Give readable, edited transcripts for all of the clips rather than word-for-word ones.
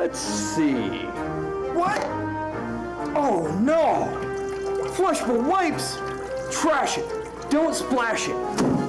Let's see. What? Oh no! Flushable wipes! Trash it! Don't splash it!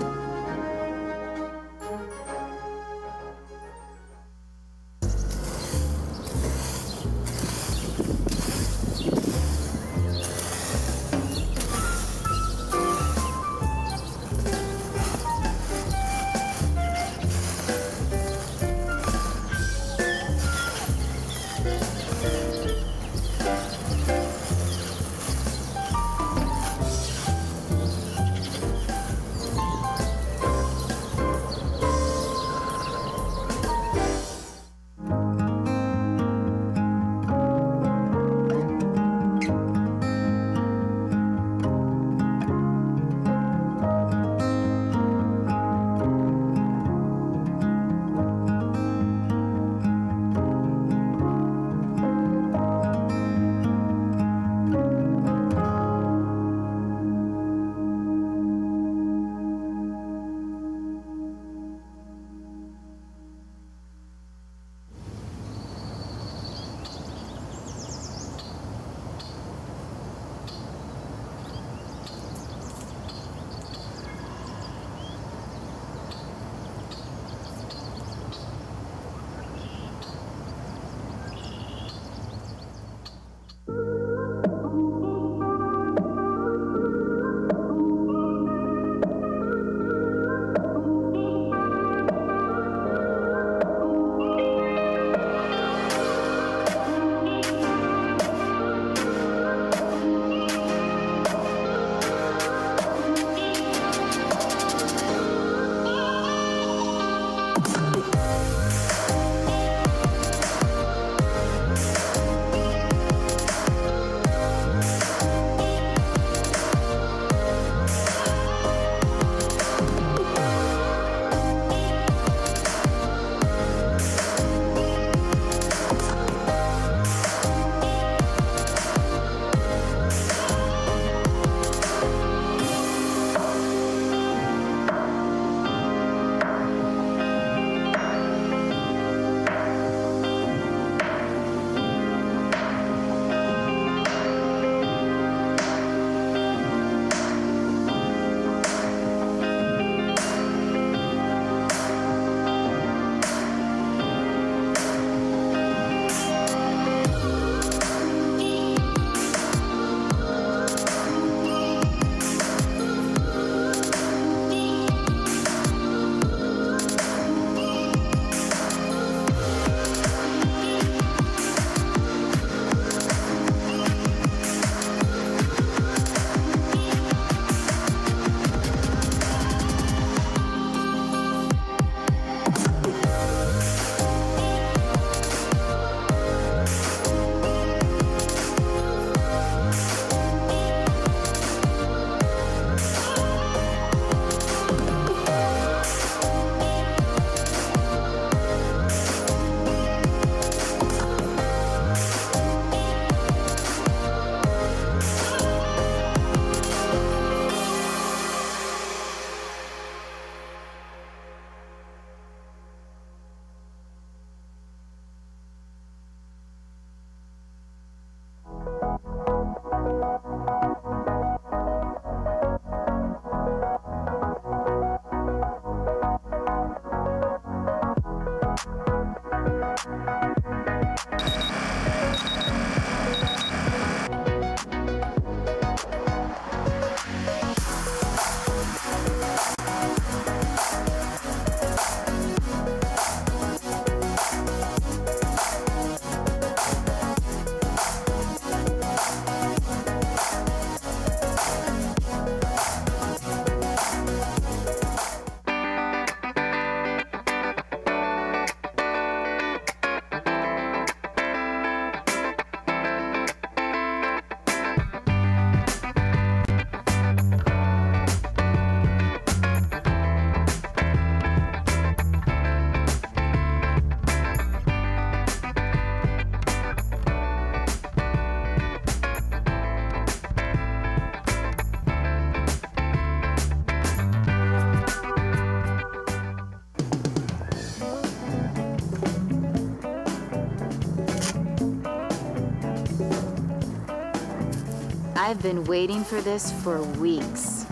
I've been waiting for this for weeks.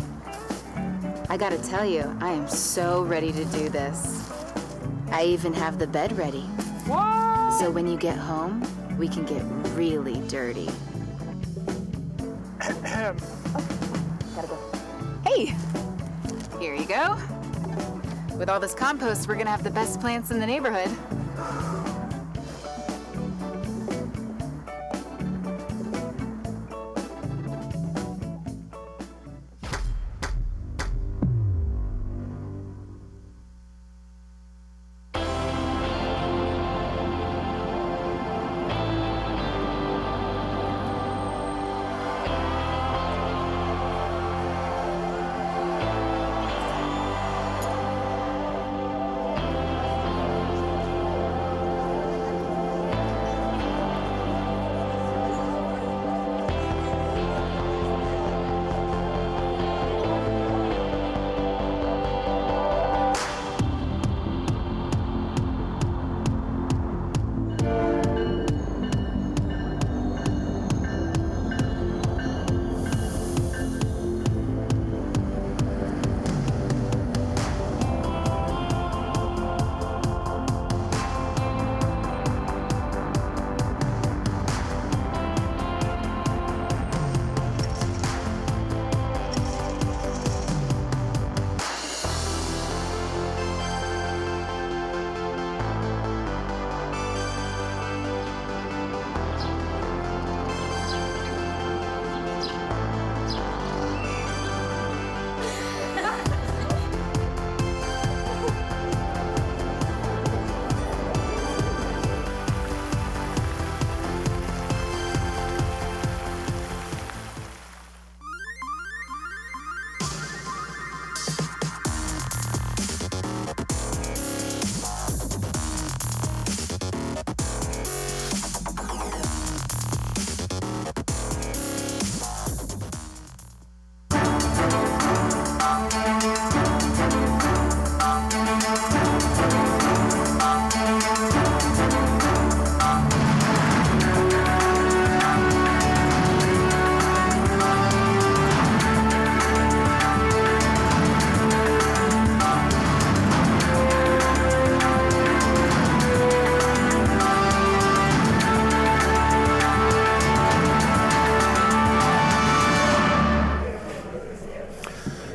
I gotta tell you, I am so ready to do this. I even have the bed ready. What? So when you get home, we can get really dirty. Gotta go. Hey, here you go. With all this compost, we're gonna have the best plants in the neighborhood.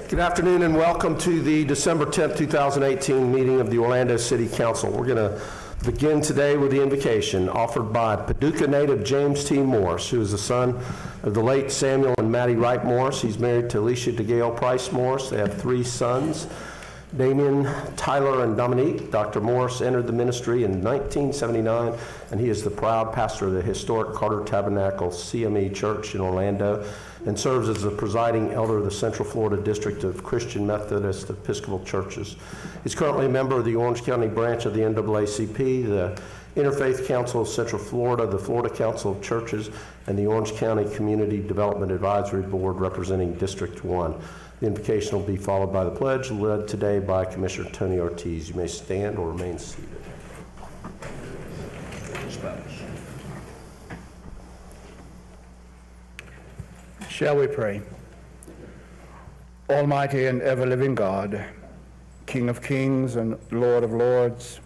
Good afternoon and welcome to the December 10th, 2018 meeting of the Orlando City Council. We're going to begin today with the invocation offered by Paducah native James T. Morse, who is the son of the late Samuel and Maddie Wright Morse. He's married to Alicia DeGale Price Morse. They have 3 sons, Damien, Tyler, and Dominique. Dr. Morse entered the ministry in 1979, and he is the proud pastor of the historic Carter Tabernacle CME Church in Orlando, and serves as the presiding elder of the Central Florida District of Christian Methodist Episcopal Churches. He's currently a member of the Orange County branch of the NAACP, the Interfaith Council of Central Florida, the Florida Council of Churches, and the Orange County Community Development Advisory Board representing District 1. The invocation will be followed by the pledge, led today by Commissioner Tony Ortiz. You may stand or remain seated. Shall we pray? Almighty and ever-living God, King of kings and Lord of lords,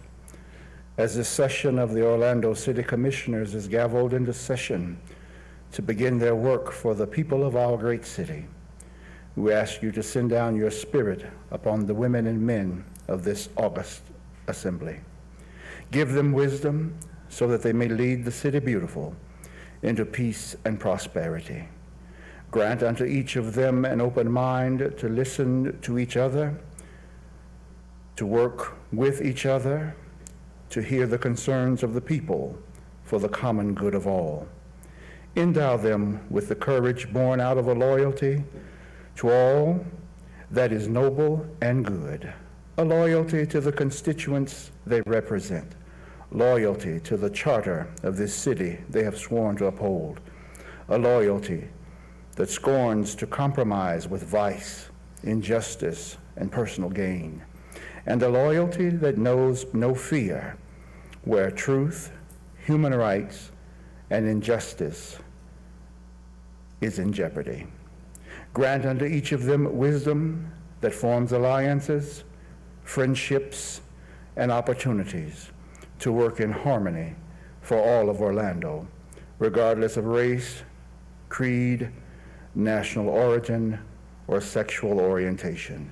as this session of the Orlando City Commissioners is gavelled into session to begin their work for the people of our great city, we ask you to send down your Spirit upon the women and men of this august assembly. Give them wisdom so that they may lead the city beautiful into peace and prosperity. Grant unto each of them an open mind to listen to each other, to work with each other, to hear the concerns of the people for the common good of all. Endow them with the courage born out of a loyalty to all that is noble and good, a loyalty to the constituents they represent, loyalty to the charter of this city they have sworn to uphold, a loyalty that scorns to compromise with vice, injustice, and personal gain, and a loyalty that knows no fear where truth, human rights, and injustice is in jeopardy. Grant unto each of them wisdom that forms alliances, friendships, and opportunities to work in harmony for all of Orlando, regardless of race, creed, national origin, or sexual orientation.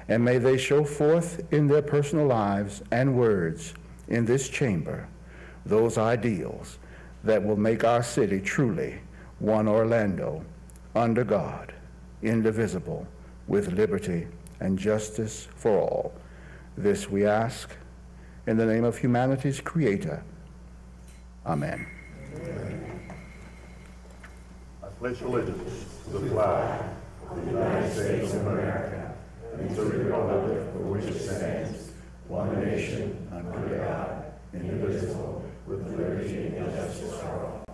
And may they show forth in their personal lives and words in this chamber those ideals that will make our city truly one Orlando, under God, indivisible, with liberty and justice for all. This we ask in the name of humanity's Creator. Amen. I pledge allegiance to the flag of the United States of America and to the republic for which it stands, one nation, under God, indivisible, with liberty and justice for all.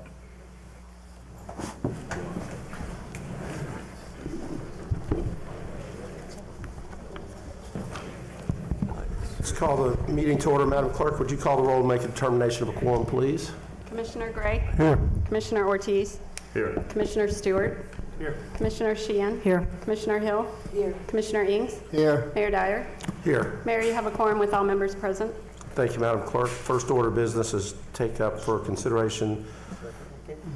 Let's call the meeting to order. Madam Clerk, would you call the roll and make a determination of a quorum, please? Commissioner Gray? Here. Commissioner Ortiz? Here. Commissioner Stewart? Here. Commissioner Sheehan? Here. Commissioner Hill? Here. Commissioner Ings? Here. Mayor Dyer? Here. Mayor, you have a quorum with all members present. Thank you, Madam Clerk. First order of business is take up for consideration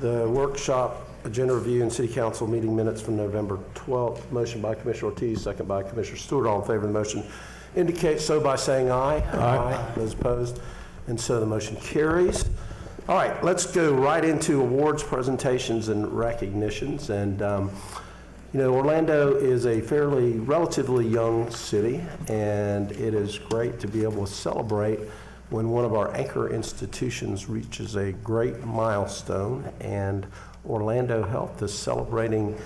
the workshop agenda review and city council meeting minutes from November 12th. Motion by Commissioner Ortiz, second by Commissioner Stewart. All in favor of the motion indicate so by saying aye. Aye. Those opposed? And so the motion carries. All right, let's go right into awards, presentations, and recognitions. And you know, Orlando is a relatively young city, and it is great to be able to celebrate when one of our anchor institutions reaches a great milestone. And Orlando Health is celebrating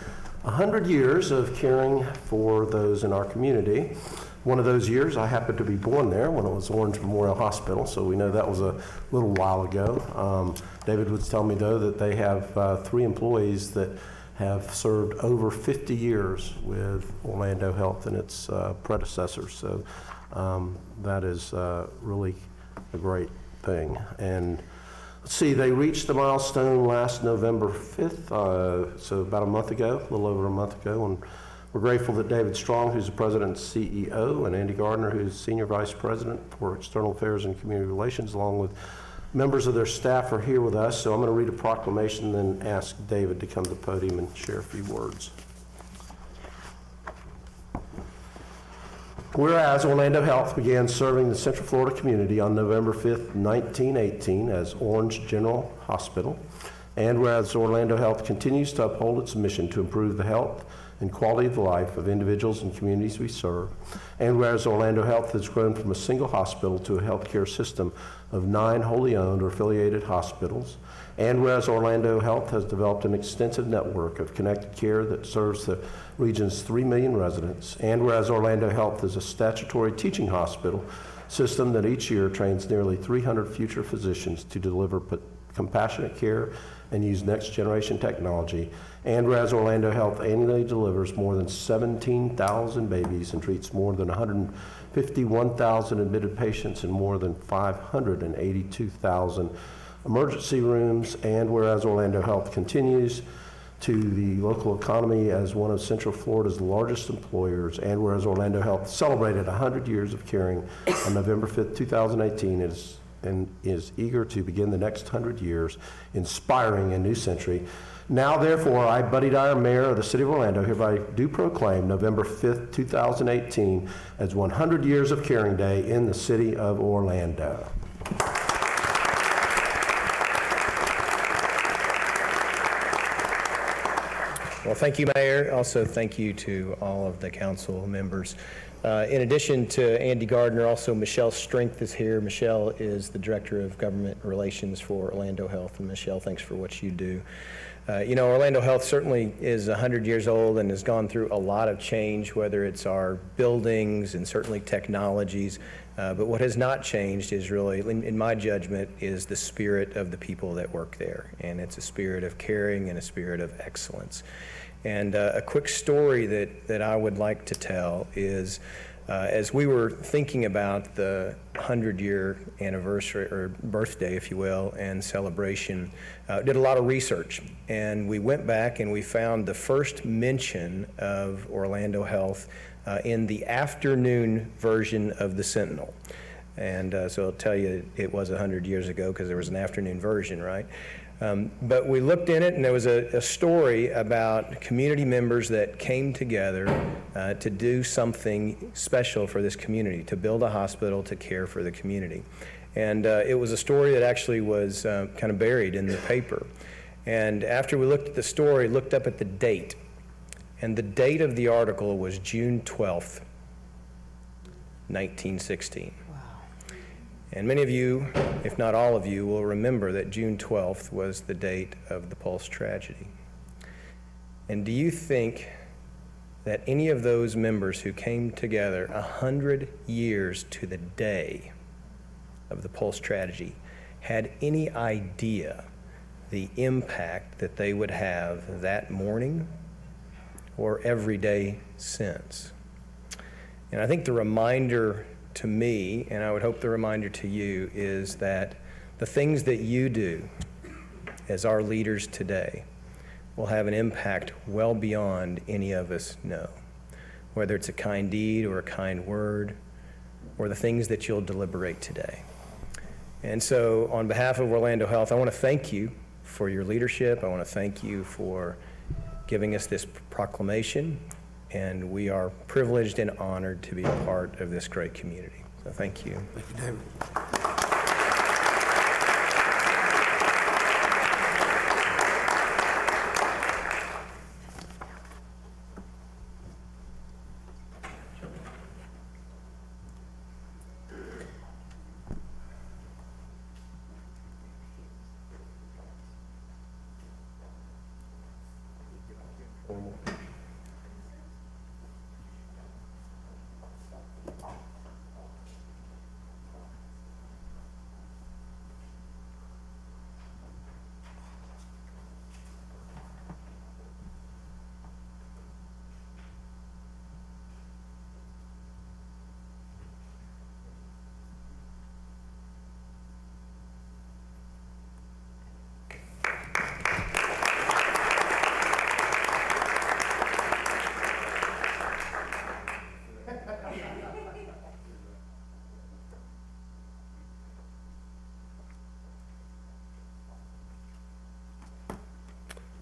100 years of caring for those in our community. One of those years, I happened to be born there when it was Orange Memorial Hospital, so we know that was a little while ago. David would tell me, though, that they have 3 employees that have served over 50 years with Orlando Health and its predecessors. So that is really a great thing. And let's see, they reached the milestone last November 5th, so about a month ago, a little over a month ago. And we're grateful that David Strong, who's the president and CEO, and Andy Gardner, who's senior vice president for external affairs and community relations, along with members of their staff, are here with us. So I'm going to read a proclamation and then ask David to come to the podium and share a few words. Whereas Orlando Health began serving the Central Florida community on November 5th, 1918 as Orange General Hospital, and whereas Orlando Health continues to uphold its mission to improve the health and quality of life of individuals and communities we serve, and whereas Orlando Health has grown from a single hospital to a healthcare system of 9 wholly owned or affiliated hospitals, and whereas Orlando Health has developed an extensive network of connected care that serves the region's 3 million residents, and whereas Orlando Health is a statutory teaching hospital system that each year trains nearly 300 future physicians to deliver compassionate care and use next generation technology, and whereas Orlando Health annually delivers more than 17,000 babies and treats more than 151,000 admitted patients in more than 582,000 emergency rooms, and whereas Orlando Health continues to the local economy as one of Central Florida's largest employers, and whereas Orlando Health celebrated 100 years of caring on November 5th, 2018, and is eager to begin the next 100 years, inspiring a new century. Now, therefore, I, Buddy Dyer, Mayor of the City of Orlando, hereby do proclaim November 5th, 2018 as 100 Years of Caring Day in the City of Orlando. Well, thank you, Mayor. Also, thank you to all of the council members. In addition to Andy Gardner, also Michelle Strength is here. Michelle is the Director of Government Relations for Orlando Health. And Michelle, thanks for what you do. You know, Orlando Health certainly is 100 years old and has gone through a lot of change, whether it's our buildings and certainly technologies. But what has not changed is really, in my judgment, is the spirit of the people that work there. And it's a spirit of caring and a spirit of excellence. And a quick story that I would like to tell is, as we were thinking about the 100-year anniversary, or birthday, if you will, and celebration, did a lot of research. And we went back and we found the first mention of Orlando Health in the afternoon version of the Sentinel. And so I'll tell you, it was 100 years ago because there was an afternoon version, right? But we looked in it, and there was a story about community members that came together to do something special for this community, to build a hospital to care for the community. And it was a story that actually was kind of buried in the paper. And after we looked at the story, looked up at the date, and the date of the article was June 12th, 1916. And many of you, if not all of you, will remember that June 12th was the date of the Pulse tragedy. And do you think that any of those members who came together 100 years to the day of the Pulse tragedy had any idea the impact that they would have that morning or every day since? And I think the reminder to me, and I would hope the reminder to you, is that the things that you do as our leaders today will have an impact well beyond any of us know, whether it's a kind deed or a kind word or the things that you'll deliberate today. And so on behalf of Orlando Health, I want to thank you for your leadership. I want to thank you for giving us this proclamation, and we are privileged and honored to be a part of this great community. So thank you. Thank you, David.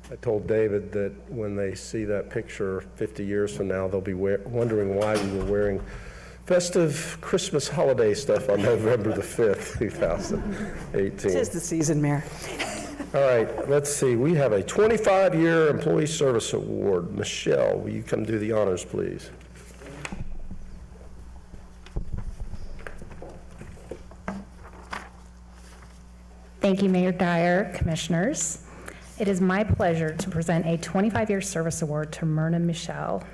I told David that when they see that picture 50 years from now, they'll be wondering why we were wearing festive Christmas holiday stuff on November the 5th, 2018. Tis the season, Mayor. All right, let's see. We have a 25-year Employee Service Award. Michelle, will you come do the honors, please? Thank you, Mayor Dyer, Commissioners. It is my pleasure to present a 25-year service award to Myrna Michelle.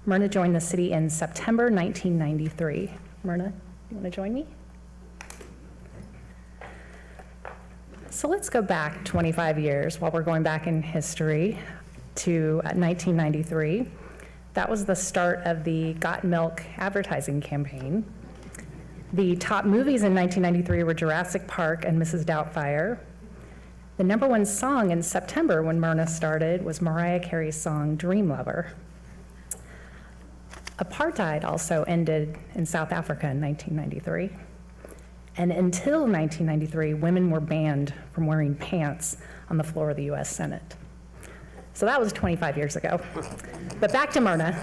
Myrna joined the city in September 1993. Myrna, you want to join me? So let's go back 25 years while we're going back in history to 1993. That was the start of the Got Milk advertising campaign. The top movies in 1993 were Jurassic Park and Mrs. Doubtfire. The #1 song in September when Myrna started was Mariah Carey's song, Dream Lover. Apartheid also ended in South Africa in 1993. And until 1993, women were banned from wearing pants on the floor of the US Senate. So that was 25 years ago. But back to Myrna.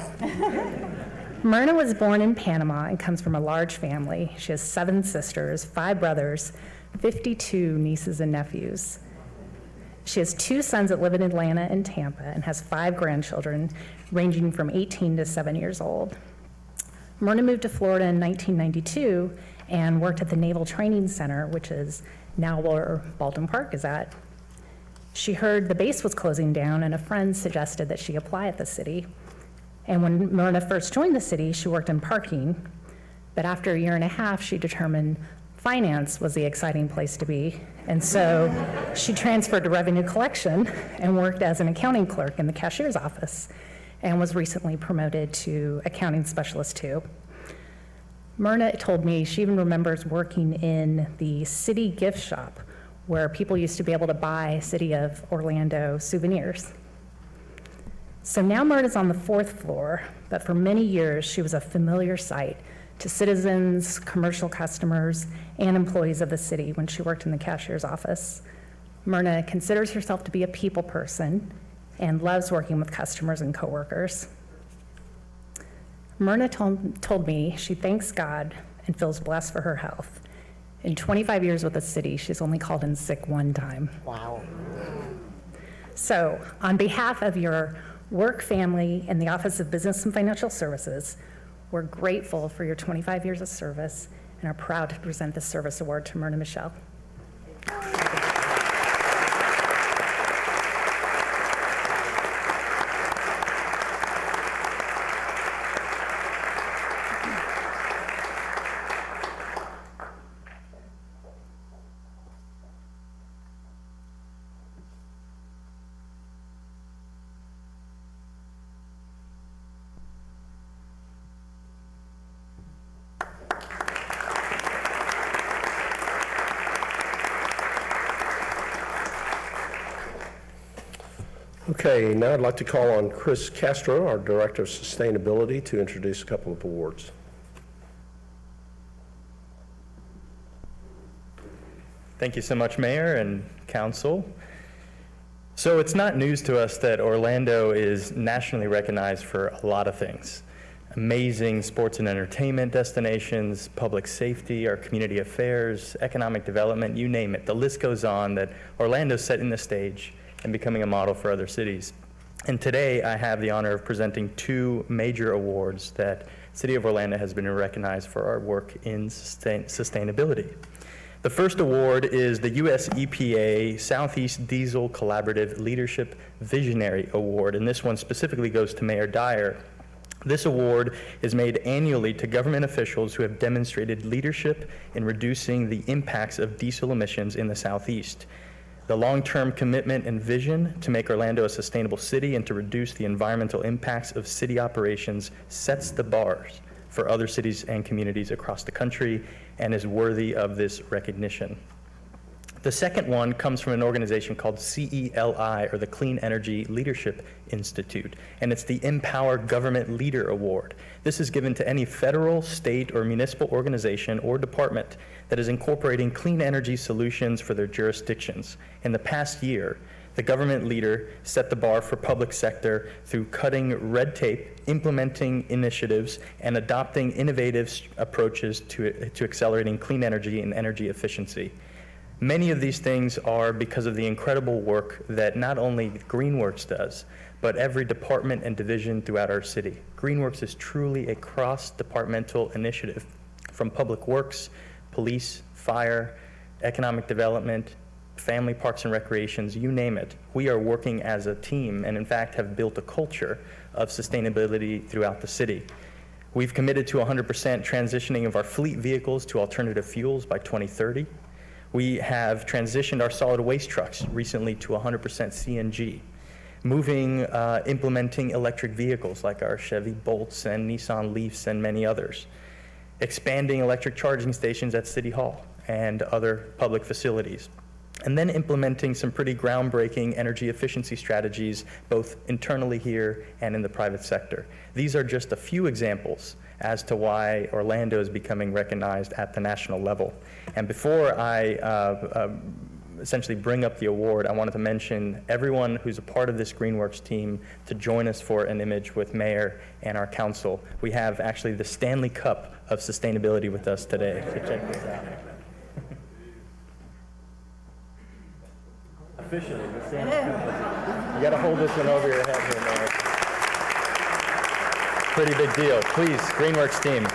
Myrna was born in Panama and comes from a large family. She has 7 sisters, 5 brothers, 52 nieces and nephews. She has 2 sons that live in Atlanta and Tampa and has 5 grandchildren ranging from 18 to 7 years old. Myrna moved to Florida in 1992 and worked at the Naval Training Center, which is now where Baldwin Park is at. She heard the base was closing down and a friend suggested that she apply at the city. And when Myrna first joined the city, she worked in parking, but after a year and a half, she determined finance was the exciting place to be, and so she transferred to revenue collection and worked as an accounting clerk in the cashier's office, and was recently promoted to accounting specialist 2. Myrna told me she even remembers working in the city gift shop where people used to be able to buy City of Orlando souvenirs. So now Myrna's on the 4th floor, but for many years she was a familiar sight to citizens, commercial customers, and employees of the city when she worked in the cashier's office. Myrna considers herself to be a people person and loves working with customers and coworkers. Myrna told me she thanks God and feels blessed for her health. In 25 years with the city, she's only called in sick 1 time. Wow. So, on behalf of your work family and the Office of Business and Financial Services, we're grateful for your 25 years of service and are proud to present this service award to Myrna Michelle. Okay, now I'd like to call on Chris Castro, our Director of Sustainability, to introduce a couple of awards. Thank you so much, Mayor and Council. So it's not news to us that Orlando is nationally recognized for a lot of things. Amazing sports and entertainment destinations, public safety, our community affairs, economic development, you name it. The list goes on that Orlando's setting the stage and becoming a model for other cities. And today I have the honor of presenting 2 major awards that City of Orlando has been recognized for our work in sustainability. The first award is the US EPA Southeast Diesel Collaborative Leadership Visionary Award, and this one specifically goes to Mayor Dyer. This award is made annually to government officials who have demonstrated leadership in reducing the impacts of diesel emissions in the Southeast. The long-term commitment and vision to make Orlando a sustainable city and to reduce the environmental impacts of city operations sets the bars for other cities and communities across the country and is worthy of this recognition. The second one comes from an organization called CELI, or the Clean Energy Leadership Institute, and it's the Empower Government Leader Award. This is given to any federal, state, or municipal organization or department that is incorporating clean energy solutions for their jurisdictions. In the past year, the government leader set the bar for public sector through cutting red tape, implementing initiatives, and adopting innovative approaches to accelerating clean energy and energy efficiency. Many of these things are because of the incredible work that not only GreenWorks does, but every department and division throughout our city. GreenWorks is truly a cross-departmental initiative from public works, police, fire, economic development, family parks and recreations, you name it. We are working as a team and in fact have built a culture of sustainability throughout the city. We've committed to 100% transitioning of our fleet vehicles to alternative fuels by 2030. We have transitioned our solid waste trucks recently to 100% CNG, implementing electric vehicles like our Chevy Bolts and Nissan Leafs and many others, expanding electric charging stations at City Hall and other public facilities, and then implementing some pretty groundbreaking energy efficiency strategies both internally here and in the private sector. These are just a few examples as to why Orlando is becoming recognized at the national level. And before I essentially bring up the award, I wanted to mention everyone who's a part of this GreenWorks team to join us for an image with Mayor and our council. We have actually the Stanley Cup of Sustainability with us today. So check this out. Officially, the Stanley Cup. You got to hold this one over your head here, Mayor. Pretty big deal. Please, GreenWorks team.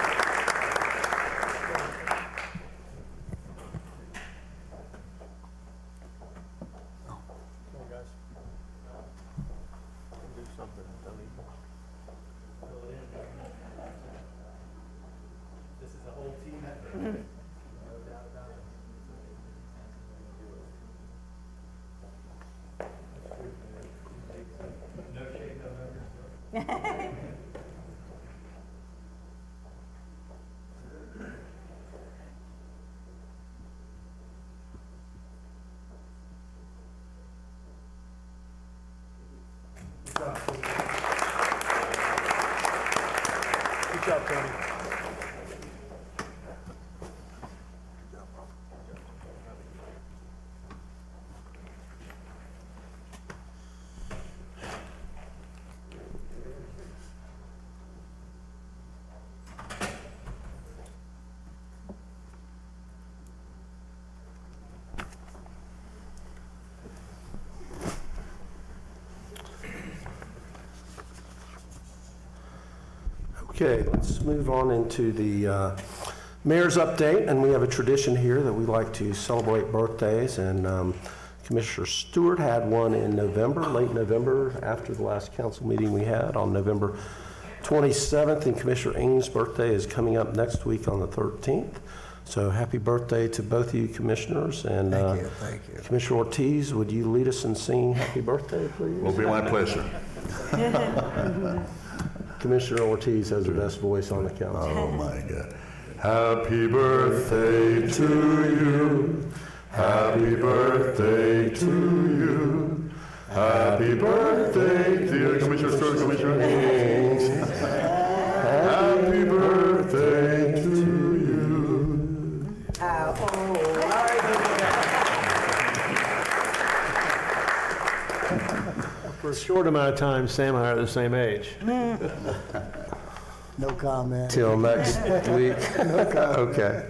This is a whole team effort. No doubt about Good job, Tony. Okay, let's move on into the mayor's update, and we have a tradition here that we like to celebrate birthdays, and Commissioner Stewart had one in November, late November, after the last council meeting we had on November 27th, and Commissioner Ng's birthday is coming up next week on the 13th. So happy birthday to both of you commissioners, and Thank you. Commissioner Ortiz, would you lead us in singing happy birthday, please? Will be my pleasure. Commissioner Ortiz has the best voice on the council. Oh my God. Happy birthday to you. Happy birthday to you. Happy birthday, dear Commissioner Stewart, Commissioner Haynes. Happy birthday to you. For a short amount of time, Sam and I are the same age. No comment. Till next week. Okay.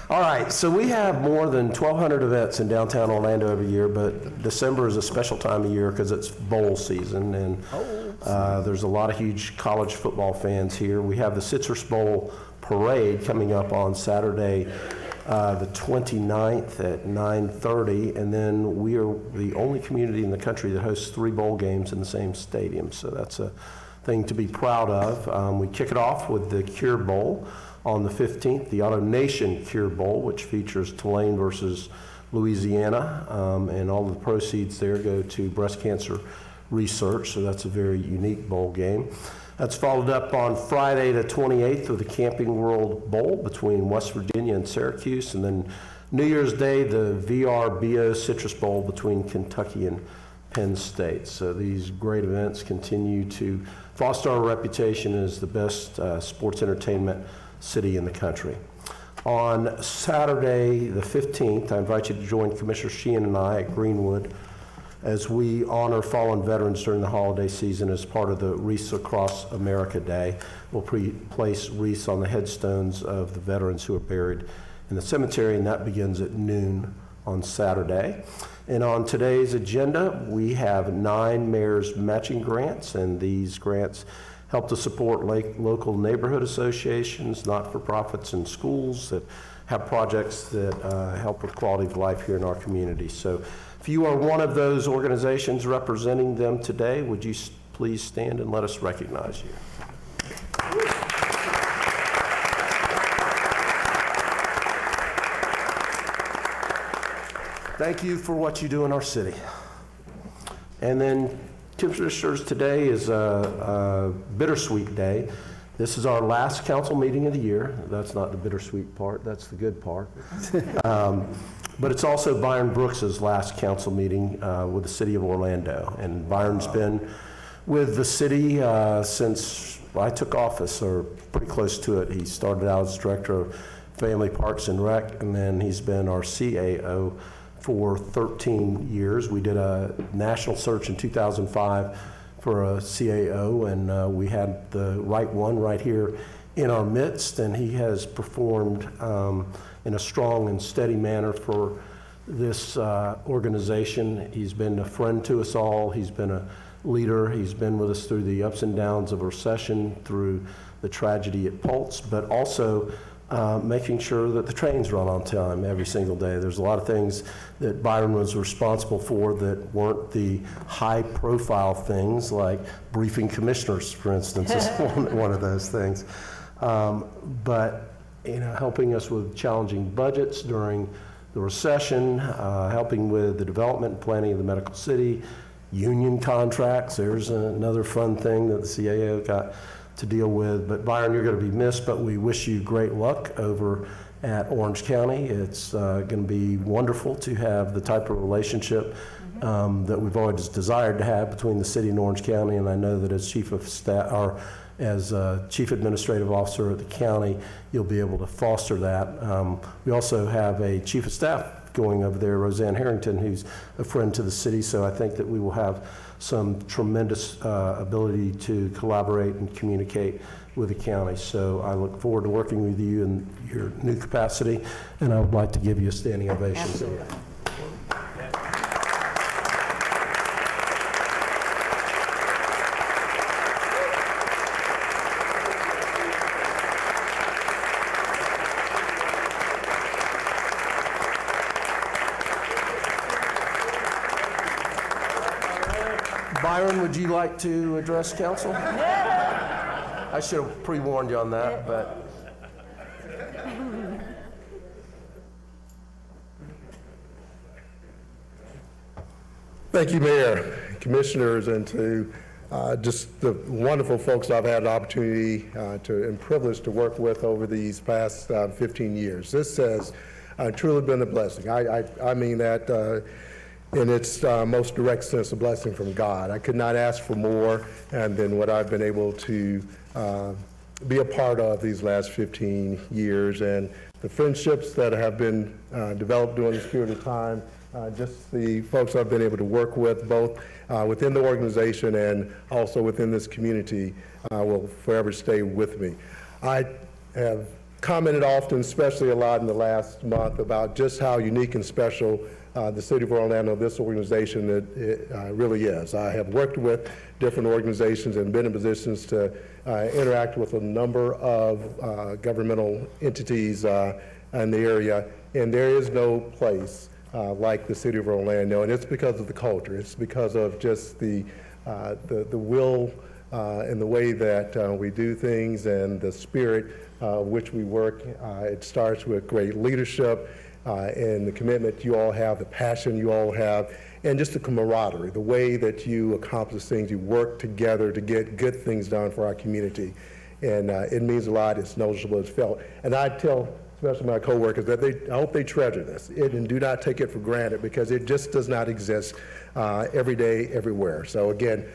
All right, so we have more than 1,200 events in downtown Orlando every year, but December is a special time of year because it's bowl season, and there's a lot of huge college football fans here. We have the Citrus Bowl Parade coming up on Saturday, the 29th at 9:30, and then we are the only community in the country that hosts 3 bowl games in the same stadium, so that's a thing to be proud of. We kick it off with the Cure Bowl on the 15th, the Auto Nation Cure Bowl, which features Tulane versus Louisiana, and all the proceeds there go to breast cancer research, so that's a very unique bowl game. That's followed up on Friday the 28th with the Camping World Bowl between West Virginia and Syracuse, and then New Year's Day, the VRBO Citrus Bowl between Kentucky and Penn State. So these great events continue to foster our reputation as the best sports entertainment city in the country. On Saturday the 15th, I invite you to join Commissioner Sheehan and I at Greenwood as we honor fallen veterans during the holiday season as part of the Wreaths Across America Day. We'll place wreaths on the headstones of the veterans who are buried in the cemetery, and that begins at noon on Saturday. And on today's agenda, we have 9 mayor's matching grants, and these grants help to support local neighborhood associations, not-for-profits, and schools that have projects that help with quality of life here in our community. So if you are one of those organizations representing them today, would you please stand and let us recognize you? Thank you for what you do in our city. And then, Commissioners, today is a bittersweet day. This is our last council meeting of the year. That's not the bittersweet part, that's the good part. But it's also Byron Brooks's last council meeting with the city of Orlando. And Byron's been with the city since I took office, or pretty close to it. He started out as Director of Family Parks and Rec, and then he's been our CAO for 13 years. We did a national search in 2005 for a CAO, and we had the right one right here in our midst, and he has performed in a strong and steady manner for this organization. He's been a friend to us all. He's been a leader. He's been with us through the ups and downs of recession, through the tragedy at Pulse, but also making sure that the trains run on time every single day. There's a lot of things that Byron was responsible for that weren't the high-profile things, like briefing commissioners, for instance, is one of those things. But helping us with challenging budgets during the recession, helping with the development and planning of the medical city, union contracts. There's another fun thing that the CAO got to deal with. But Byron, you're going to be missed, but we wish you great luck over at Orange County. It's going to be wonderful to have the type of relationship that we've always desired to have between the city and Orange County, and I know that as chief of staff, or as chief administrative officer of the county, you'll be able to foster that. We also have a chief of staff going over there, Roseanne Harrington, who's a friend to the city, so I think that we will have some tremendous ability to collaborate and communicate with the county. So I look forward to working with you in your new capacity, and I would like to give you a standing ovation. Absolutely. Byron, would you like to address council? I should have pre-warned you on that, but. Thank you, Mayor, Commissioners, and to just the wonderful folks I've had the opportunity and privilege to work with over these past 15 years. This has truly been a blessing. I mean that in its most direct sense, a blessing from God. I could not ask for more than what I've been able to be a part of these last 15 years, and the friendships that have been developed during this period of time, just the folks I've been able to work with, both within the organization and also within this community, will forever stay with me. I have commented often, especially a lot in the last month, about just how unique and special the City of Orlando, this organization, it really is. I have worked with different organizations and been in positions to interact with a number of governmental entities in the area, and there is no place like the City of Orlando, and it's because of the culture. It's because of just the will and the way that we do things and the spirit which we work. It starts with great leadership and the commitment you all have, the passion you all have, and just the camaraderie, the way that you accomplish things, you work together to get good things done for our community. And it means a lot, it's noticeable, it's felt. And I tell, especially my coworkers, that I hope they treasure this and do not take it for granted, because it just does not exist every day, everywhere. So again,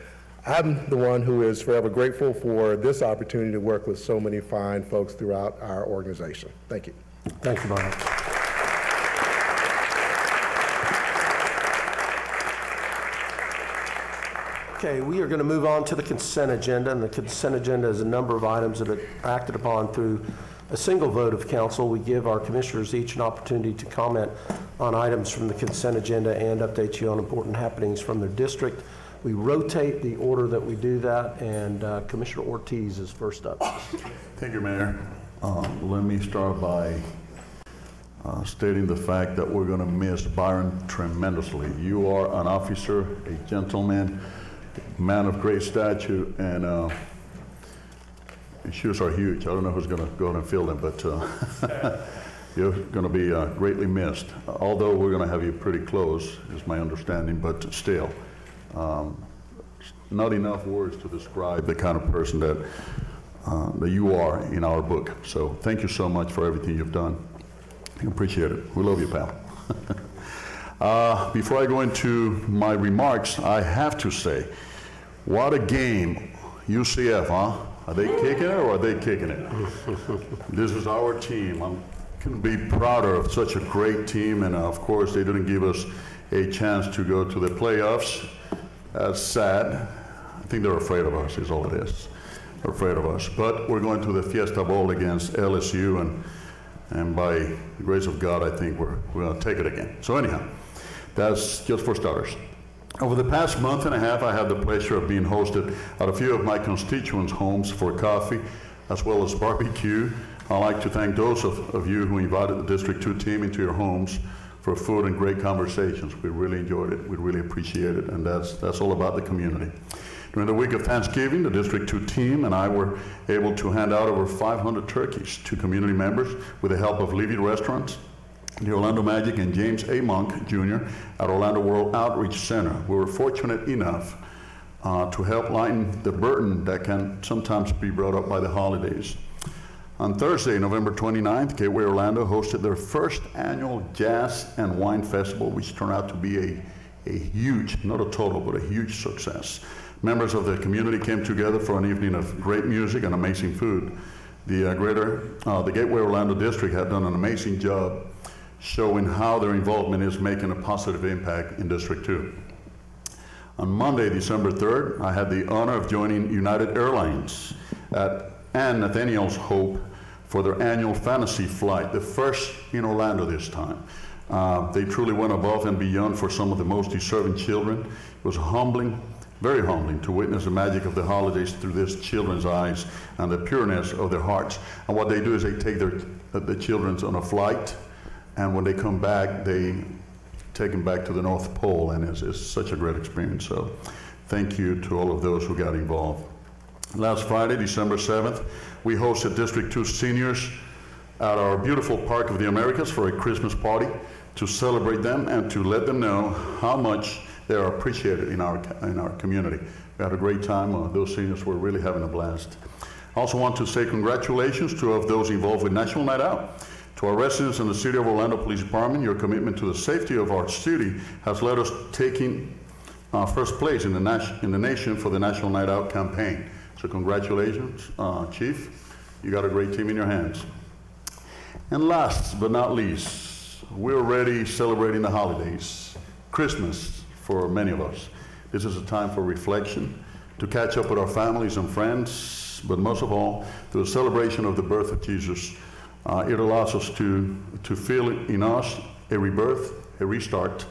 I'm the one who is forever grateful for this opportunity to work with so many fine folks throughout our organization. Thank you. Thank you, Byron. Okay, we are going to move on to the consent agenda, and the consent agenda is a number of items that are acted upon through a single vote of council. We give our commissioners each an opportunity to comment on items from the consent agenda and update you on important happenings from their district. We rotate the order that we do that, and Commissioner Ortiz is first up. Thank you, Mayor. Let me start by stating the fact that we're going to miss Byron tremendously. You are an officer, a gentleman, man of great stature, and his shoes are huge. I don't know who's going to go out and fill them, but you're going to be greatly missed. Although we're going to have you pretty close, is my understanding, but still. Not enough words to describe the kind of person that you are in our book. So thank you so much for everything you've done. I appreciate it. We love you, pal. Before I go into my remarks, I have to say, what a game. UCF, huh? Are they kicking it or are they kicking it? This is our team. I couldn't be prouder of such a great team, and of course they didn't give us a chance to go to the playoffs. That's sad. I think they're afraid of us, is all it is. They're afraid of us. But we're going to the Fiesta Bowl against LSU, and by the grace of God, I think we're going to take it again. So anyhow, that's just for starters. Over the past month and a half, I had the pleasure of being hosted at a few of my constituents' homes for coffee, as well as barbecue. I'd like to thank those of you who invited the District 2 team into your homes for food and great conversations. We really enjoyed it. We really appreciate it, and that's all about the community. During the week of Thanksgiving, the District 2 team and I were able to hand out over 500 turkeys to community members with the help of Levy Restaurants, the Orlando Magic, and James A. Monk, Jr. at Orlando World Outreach Center. We were fortunate enough to help lighten the burden that can sometimes be brought up by the holidays. On Thursday, November 29th, Gateway Orlando hosted their first annual Jazz and Wine Festival, which turned out to be a a huge, not a total, but a huge success. Members of the community came together for an evening of great music and amazing food. The Gateway Orlando District had done an amazing job showing how their involvement is making a positive impact in District 2. On Monday, December 3rd, I had the honor of joining United Airlines and Nathaniel's Hope for their annual fantasy flight, the first in Orlando this time. They truly went above and beyond for some of the most deserving children. It was humbling, very humbling, to witness the magic of the holidays through these children's eyes and the pureness of their hearts. And what they do is they take the children on a flight, and when they come back, they take them back to the North Pole, and it's such a great experience. So thank you to all of those who got involved. Last Friday, December 7th, we hosted District 2 seniors at our beautiful Park of the Americas for a Christmas party to celebrate them and to let them know how much they are appreciated in our community. We had a great time. Those seniors were really having a blast. I also want to say congratulations to those involved with National Night Out. To our residents in the City of Orlando Police Department, your commitment to the safety of our city has led us taking first place in the nation for the National Night Out campaign. So congratulations, Chief. You got a great team in your hands. And last but not least, we're already celebrating the holidays, Christmas for many of us. This is a time for reflection, to catch up with our families and friends, but most of all, through the celebration of the birth of Jesus. It allows us to feel in us a rebirth, a restart,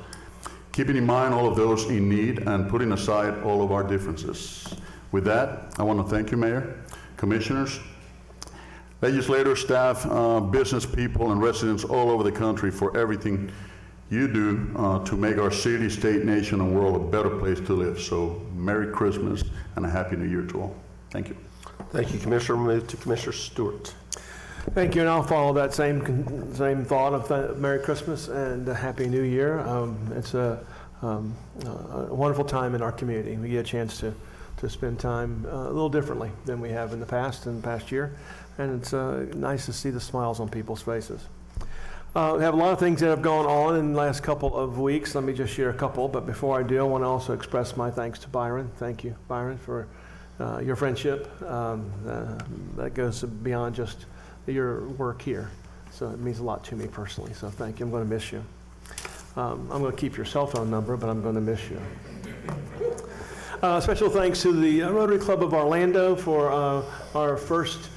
keeping in mind all of those in need and putting aside all of our differences. With that, I want to thank you, Mayor, Commissioners, legislators, staff, business people, and residents all over the country for everything you do to make our city, state, nation, and world a better place to live. So Merry Christmas and a Happy New Year to all. Thank you. Thank you, Commissioner. We'll move to Commissioner Stewart. Thank you, and I'll follow that same thought of Merry Christmas and a Happy New Year. It's a wonderful time in our community. We get a chance to spend time a little differently than we have in the past year, and it's nice to see the smiles on people's faces. We have a lot of things that have gone on in the last couple of weeks. Let me just share a couple, but before I do, I want to also express my thanks to Byron. Thank you, Byron, for your friendship. That goes beyond just your work here. So it means a lot to me personally, so thank you. I'm going to miss you. I'm going to keep your cell phone number, but I'm going to miss you. Special thanks to the Rotary Club of Orlando for our first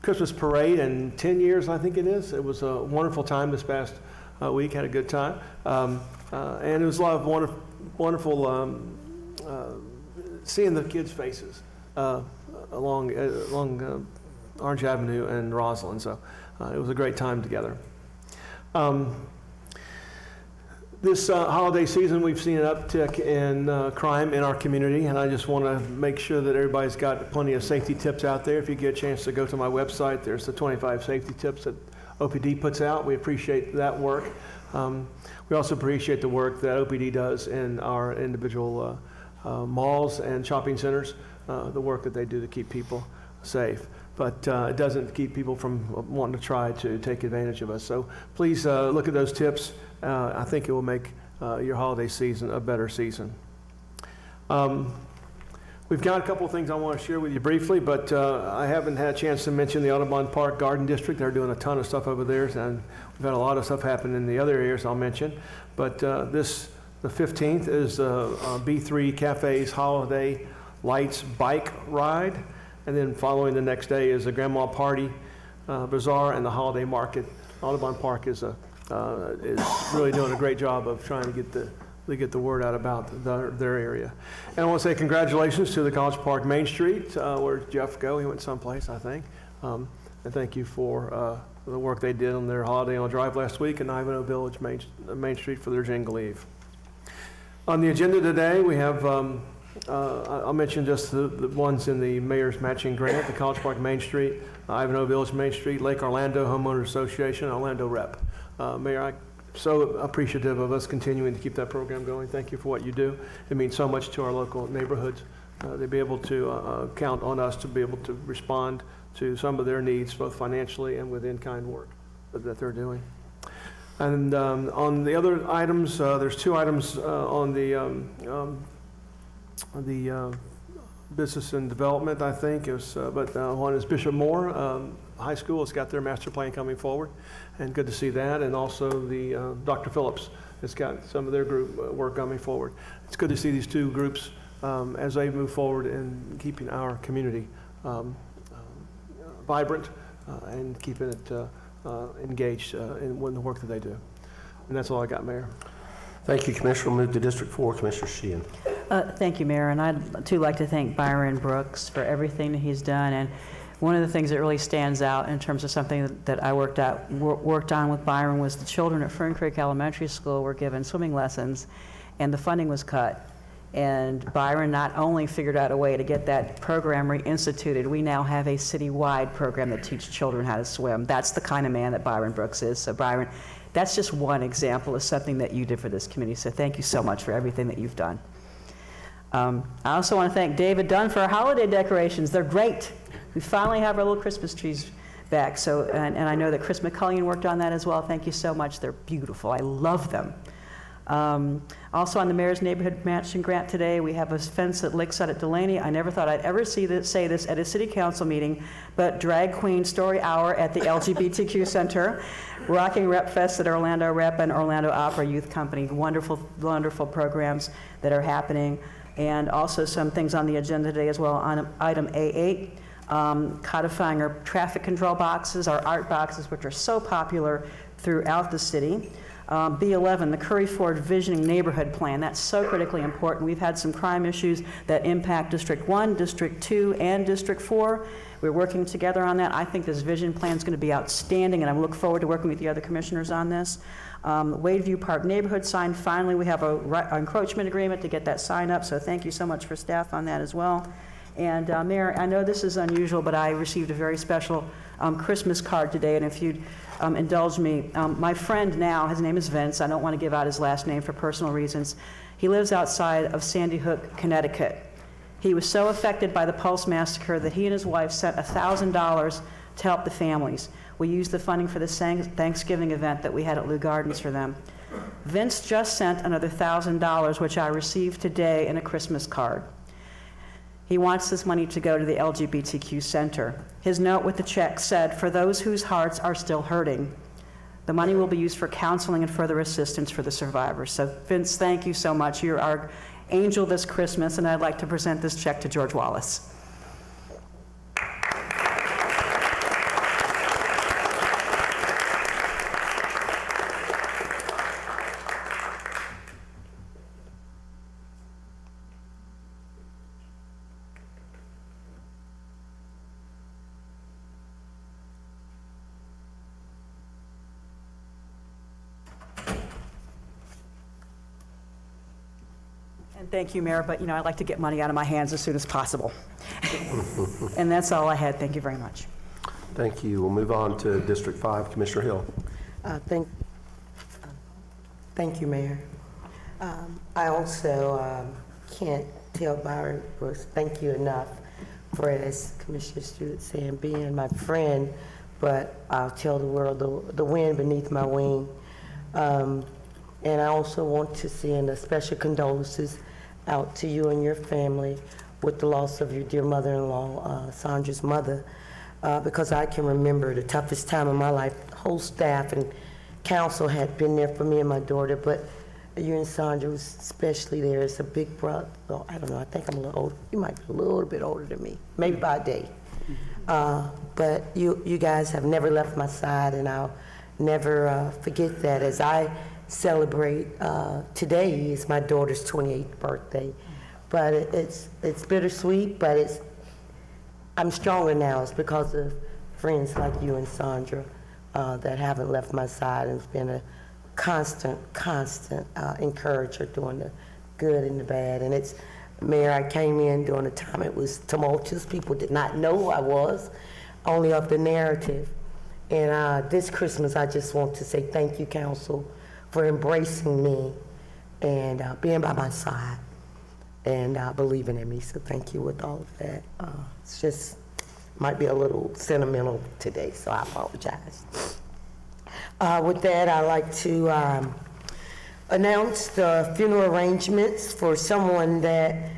Christmas parade in 10 years, I think it is. It was a wonderful time this past week, had a good time. And it was a lot of wonderful seeing the kids' faces along Orange Avenue and Roslyn, so it was a great time together. This holiday season, we've seen an uptick in crime in our community, and I just want to make sure that everybody's got plenty of safety tips out there. If you get a chance to go to my website, there's the 25 safety tips that OPD puts out. We appreciate that work. We also appreciate the work that OPD does in our individual malls and shopping centers, the work that they do to keep people safe. But it doesn't keep people from wanting to try to take advantage of us. So please look at those tips. I think it will make your holiday season a better season. We've got a couple of things I want to share with you briefly, but I haven't had a chance to mention the Audubon Park Garden District. They're doing a ton of stuff over there, and we've had a lot of stuff happen in the other areas I'll mention. But the 15th is B3 Cafe's Holiday Lights Bike Ride. And then following the next day is the Grandma Party Bazaar and the Holiday Market. Audubon Park is really doing a great job of trying to get the word out about their area. And I want to say congratulations to the College Park Main Street. Where'd Jeff go? He went someplace, I think. And thank you for the work they did on their Holiday on Drive last week, and Ivanhoe Village Main Street for their Jingle Eve. On the agenda today, we have I'll mention just the ones in the Mayor's Matching Grant, the College Park Main Street, Ivanhoe Village Main Street, Lake Orlando Homeowners Association, Orlando Rep. Mayor, I'm so appreciative of us continuing to keep that program going. Thank you for what you do. It means so much to our local neighborhoods. They'll be able to count on us to be able to respond to some of their needs, both financially and with in-kind work that they're doing. And on the other items, there's 2 items on the business and development, I think. It was, but one is Bishop Moore High School has got their master plan coming forward, and good to see that. And also the Dr. Phillips has got some of their group work coming forward. It's good to see these 2 groups as they move forward in keeping our community vibrant and keeping it engaged in the work that they do. And that's all I got, Mayor. Thank you, Commissioner. We'll move to District 4, Commissioner Sheehan. Thank you, Mayor, and I'd too like to thank Byron Brooks for everything that he's done. And one of the things that really stands out in terms of something that I worked on with Byron was the children at Fern Creek Elementary School were given swimming lessons, and the funding was cut. And Byron not only figured out a way to get that program reinstituted, we now have a citywide program that teaches children how to swim. That's the kind of man that Byron Brooks is. So Byron, that's just one example of something that you did for this community. So thank you so much for everything that you've done. I also want to thank David Dunn for our holiday decorations. They're great. We finally have our little Christmas trees back. So, and I know that Chris McCullion worked on that as well. Thank you so much. They're beautiful. I love them. Also on the Mayor's Neighborhood Matching Grant today, we have a fence at Lakeside at Delaney. I never thought I'd ever say this at a city council meeting, but Drag Queen Story Hour at the LGBTQ Center, Rocking Rep Fest at Orlando Rep and Orlando Opera Youth Company. Wonderful, wonderful programs that are happening. And also some things on the agenda today as well on item A8, codifying our traffic control boxes, our art boxes, which are so popular throughout the city. B11, the Curry Ford Visioning Neighborhood Plan. That's so critically important. We've had some crime issues that impact District 1, District 2, and District 4. We're working together on that. I think this vision plan is going to be outstanding, and I look forward to working with the other commissioners on this. Wadeview Park neighborhood sign. Finally, we have an encroachment agreement to get that sign up, so thank you so much for staff on that as well. And Mayor, I know this is unusual, but I received a very special Christmas card today, and if you'd indulge me, my friend now, his name is Vince. I don't want to give out his last name for personal reasons. He lives outside of Sandy Hook, Connecticut. He was so affected by the Pulse massacre that he and his wife sent $1,000 to help the families. We used the funding for the Thanksgiving event that we had at Lou Gardens for them. Vince just sent another $1,000, which I received today in a Christmas card. He wants this money to go to the LGBTQ Center. His note with the check said, "For those whose hearts are still hurting, the money will be used for counseling and further assistance for the survivors." So Vince, thank you so much. You're our angel this Christmas, and I'd like to present this check to George Wallace. Thank you, Mayor, but I'd like to get money out of my hands as soon as possible. And that's all I had. Thank you very much. Thank you. We'll move on to District 5, Commissioner Hill. Thank you, Mayor. I also can't tell Byron Brooks thank you enough for, as Commissioner Stewart said, being my friend, but I'll tell the world the wind beneath my wing. And I also want to send a special condolences out to you and your family with the loss of your dear mother-in-law, Sandra's mother, because I can remember the toughest time of my life. The whole staff and council had been there for me and my daughter, but you and Sandra was especially there as a big brother. Well, I don't know, I think I'm a little older. You might be a little bit older than me, maybe by a day. But you guys have never left my side, and I'll never forget that. As I celebrate, today is my daughter's 28th birthday, but it's bittersweet, but I'm stronger now. It's because of friends like you and Sandra that haven't left my side, and it's been a constant encourager during the good and the bad. And it's, Mayor, I came in during a time it was tumultuous. People did not know who I was, only of the narrative. And this Christmas, I just want to say thank you, Council, for embracing me and being by my side and believing in me. So thank you with all of that. It's just, might be a little sentimental today, so I apologize. With that, I'd like to announce the funeral arrangements for someone that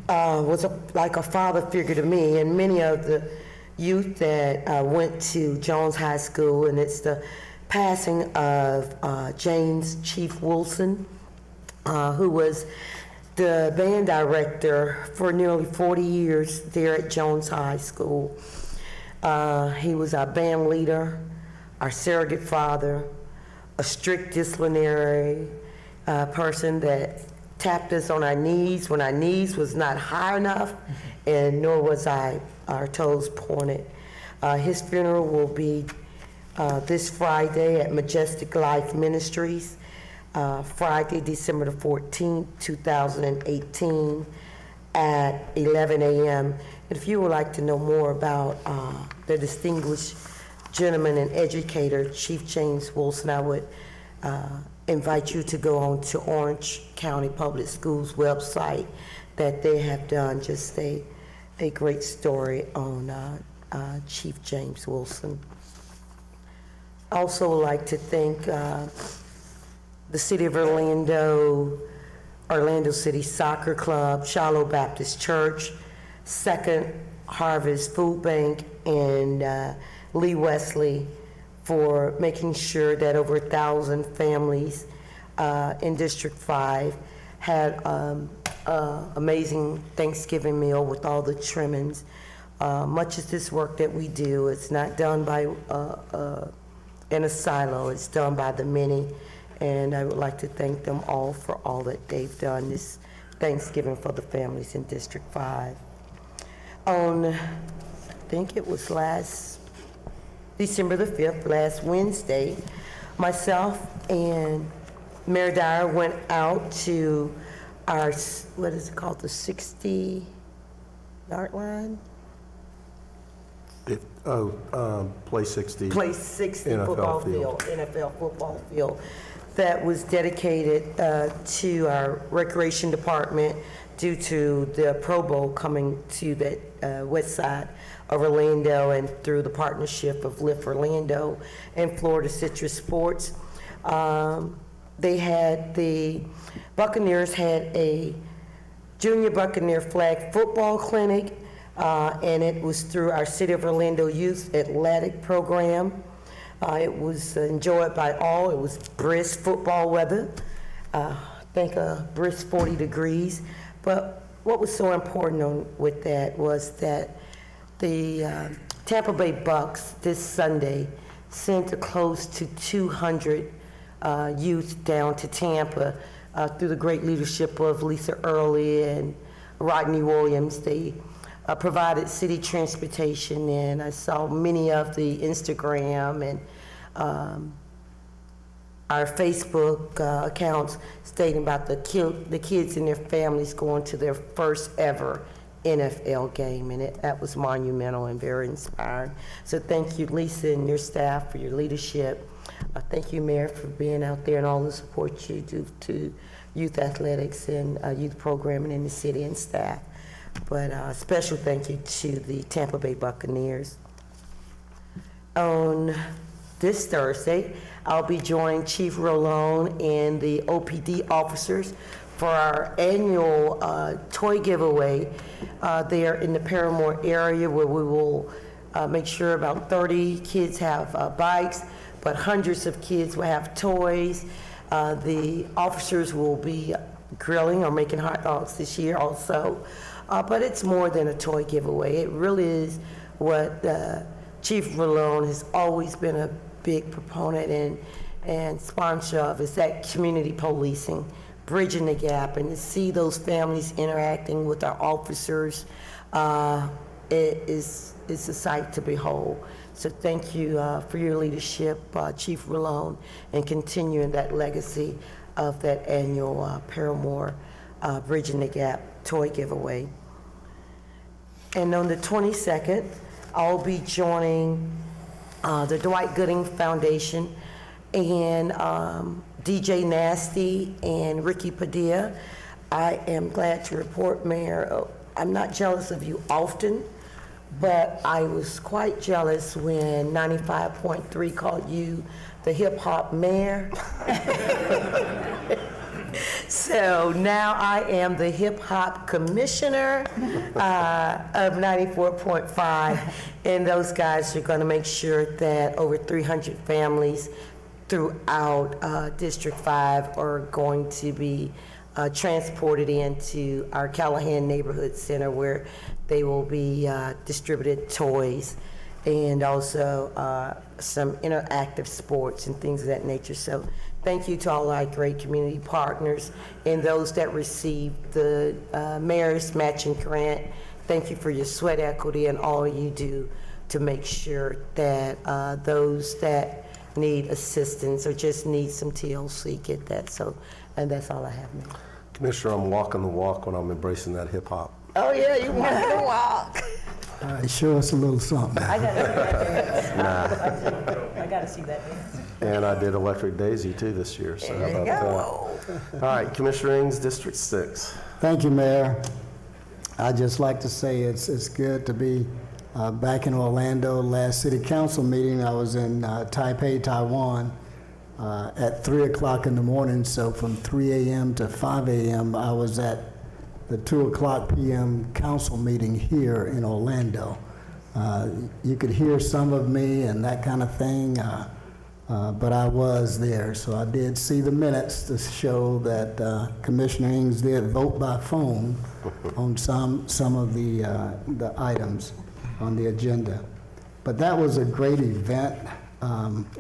was like a father figure to me and many of the youth that went to Jones High School, and it's the passing of James Chief Wilson, who was the band director for nearly 40 years there at Jones High School. He was our band leader, our surrogate father, a strict disciplinary person that tapped us on our knees when our knees was not high enough, and nor was our toes pointed. His funeral will be this Friday at Majestic Life Ministries, Friday, December the 14th, 2018 at 11 a.m. And if you would like to know more about the distinguished gentleman and educator, Chief James Wilson, I would invite you to go on to Orange County Public Schools website that they have done just a great story on Chief James Wilson. I also would like to thank the City of Orlando, Orlando City Soccer Club, Shiloh Baptist Church, Second Harvest Food Bank, and Lee Wesley for making sure that over 1,000 families in District 5 had amazing Thanksgiving meal with all the trimmings. Much of this work that we do, it's not done by in a silo, it's done by the many, and I would like to thank them all for all that they've done this Thanksgiving for the families in District 5. On, I think it was last December the 5th, last Wednesday, myself and Mayor Dyer went out to our, what is it called, the 60-yard line? Play 60. Play 60 NFL football field, NFL football field, that was dedicated to our recreation department due to the Pro Bowl coming to the west side of Orlando, and through the partnership of Lift Orlando and Florida Citrus Sports. They had, the Buccaneers had a Junior Buccaneer Flag Football Clinic, and it was through our City of Orlando Youth Athletic Program. It was enjoyed by all. It was brisk football weather, I think a brisk 40 degrees. But what was so important with that was that the Tampa Bay Bucks this Sunday sent close to 200 youth down to Tampa through the great leadership of Lisa Early and Rodney Williams. They provided city transportation, and I saw many of the Instagram and our Facebook accounts stating about the kids and their families going to their first ever NFL game, and that was monumental and very inspiring. So thank you, Lisa, and your staff for your leadership. Thank you, Mayor, for being out there and all the support you do to youth athletics and youth programming in the city and staff. But a special thank you to the Tampa Bay Buccaneers. On this Thursday, I'll be joining Chief Rolone and the OPD officers for our annual toy giveaway there in the Paramore area, where we will make sure about 30 kids have bikes, but hundreds of kids will have toys. The officers will be grilling or making hot dogs this year also. But it's more than a toy giveaway. It really is what Chief Rolone has always been a big proponent and sponsor of, is that community policing, bridging the gap, and to see those families interacting with our officers, it is a sight to behold. So thank you for your leadership, Chief Rolone, and continuing that legacy of that annual Paramore Bridging the Gap toy giveaway. And on the 22nd, I'll be joining the Dwight Gooding Foundation and DJ Nasty and Ricky Padilla. I am glad to report, Mayor, I'm not jealous of you often, but I was quite jealous when 95.3 called you the hip-hop mayor. So now I am the hip-hop commissioner of 94.5, and those guys are going to make sure that over 300 families throughout District 5 are going to be transported into our Callahan Neighborhood Center, where they will be distributed toys and also some interactive sports and things of that nature. So thank you to all our great community partners and those that received the mayor's matching grant. Thank you for your sweat equity and all you do to make sure that those that need assistance or just need some TLC get that. So, and that's all I have now. Commissioner, I'm walking the walk when I'm embracing that hip hop. Oh yeah, you want to walk. All right, show us a little something. I gotta see that dance. And I did Electric Daisy too this year, so how about that? All right, Commissioner Ings, District 6. Thank you, Mayor. I'd just like to say it's good to be back in Orlando. Last City Council meeting, I was in Taipei, Taiwan at 3 o'clock in the morning. So from 3 a.m. to 5 a.m., I was at the 2 o'clock p.m. council meeting here in Orlando. You could hear some of me and that kind of thing, but I was there. So I did see the minutes to show that Commissioner Ings did vote by phone on some of the items on the agenda. But that was a great event.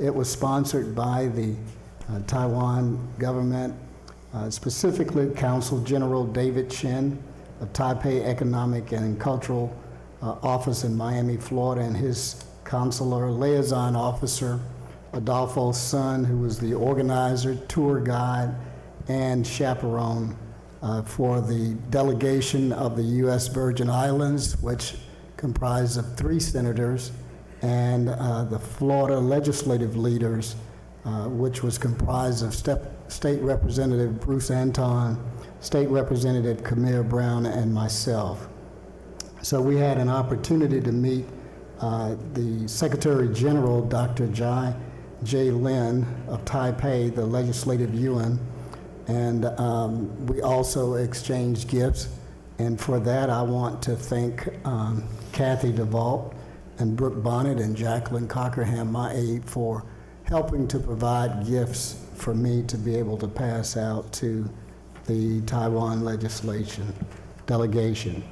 It was sponsored by the Taiwan government, specifically Consul General David Chen of Taipei Economic and Cultural Office in Miami, Florida, and his consular liaison officer, Adolfo Sun, who was the organizer, tour guide, and chaperone for the delegation of the U.S. Virgin Islands, which comprised of 3 senators, and the Florida legislative leaders, which was comprised of State Representative Bruce Anton, State Representative Kamir Brown, and myself. So we had an opportunity to meet the Secretary General, Dr. J. Lin of Taipei, the Legislative Yuan, and we also exchanged gifts. And for that, I want to thank Kathy DeVault and Brooke Bonnet and Jacqueline Cockerham, my aide, for helping to provide gifts for me to be able to pass out to the Taiwan legislation delegation.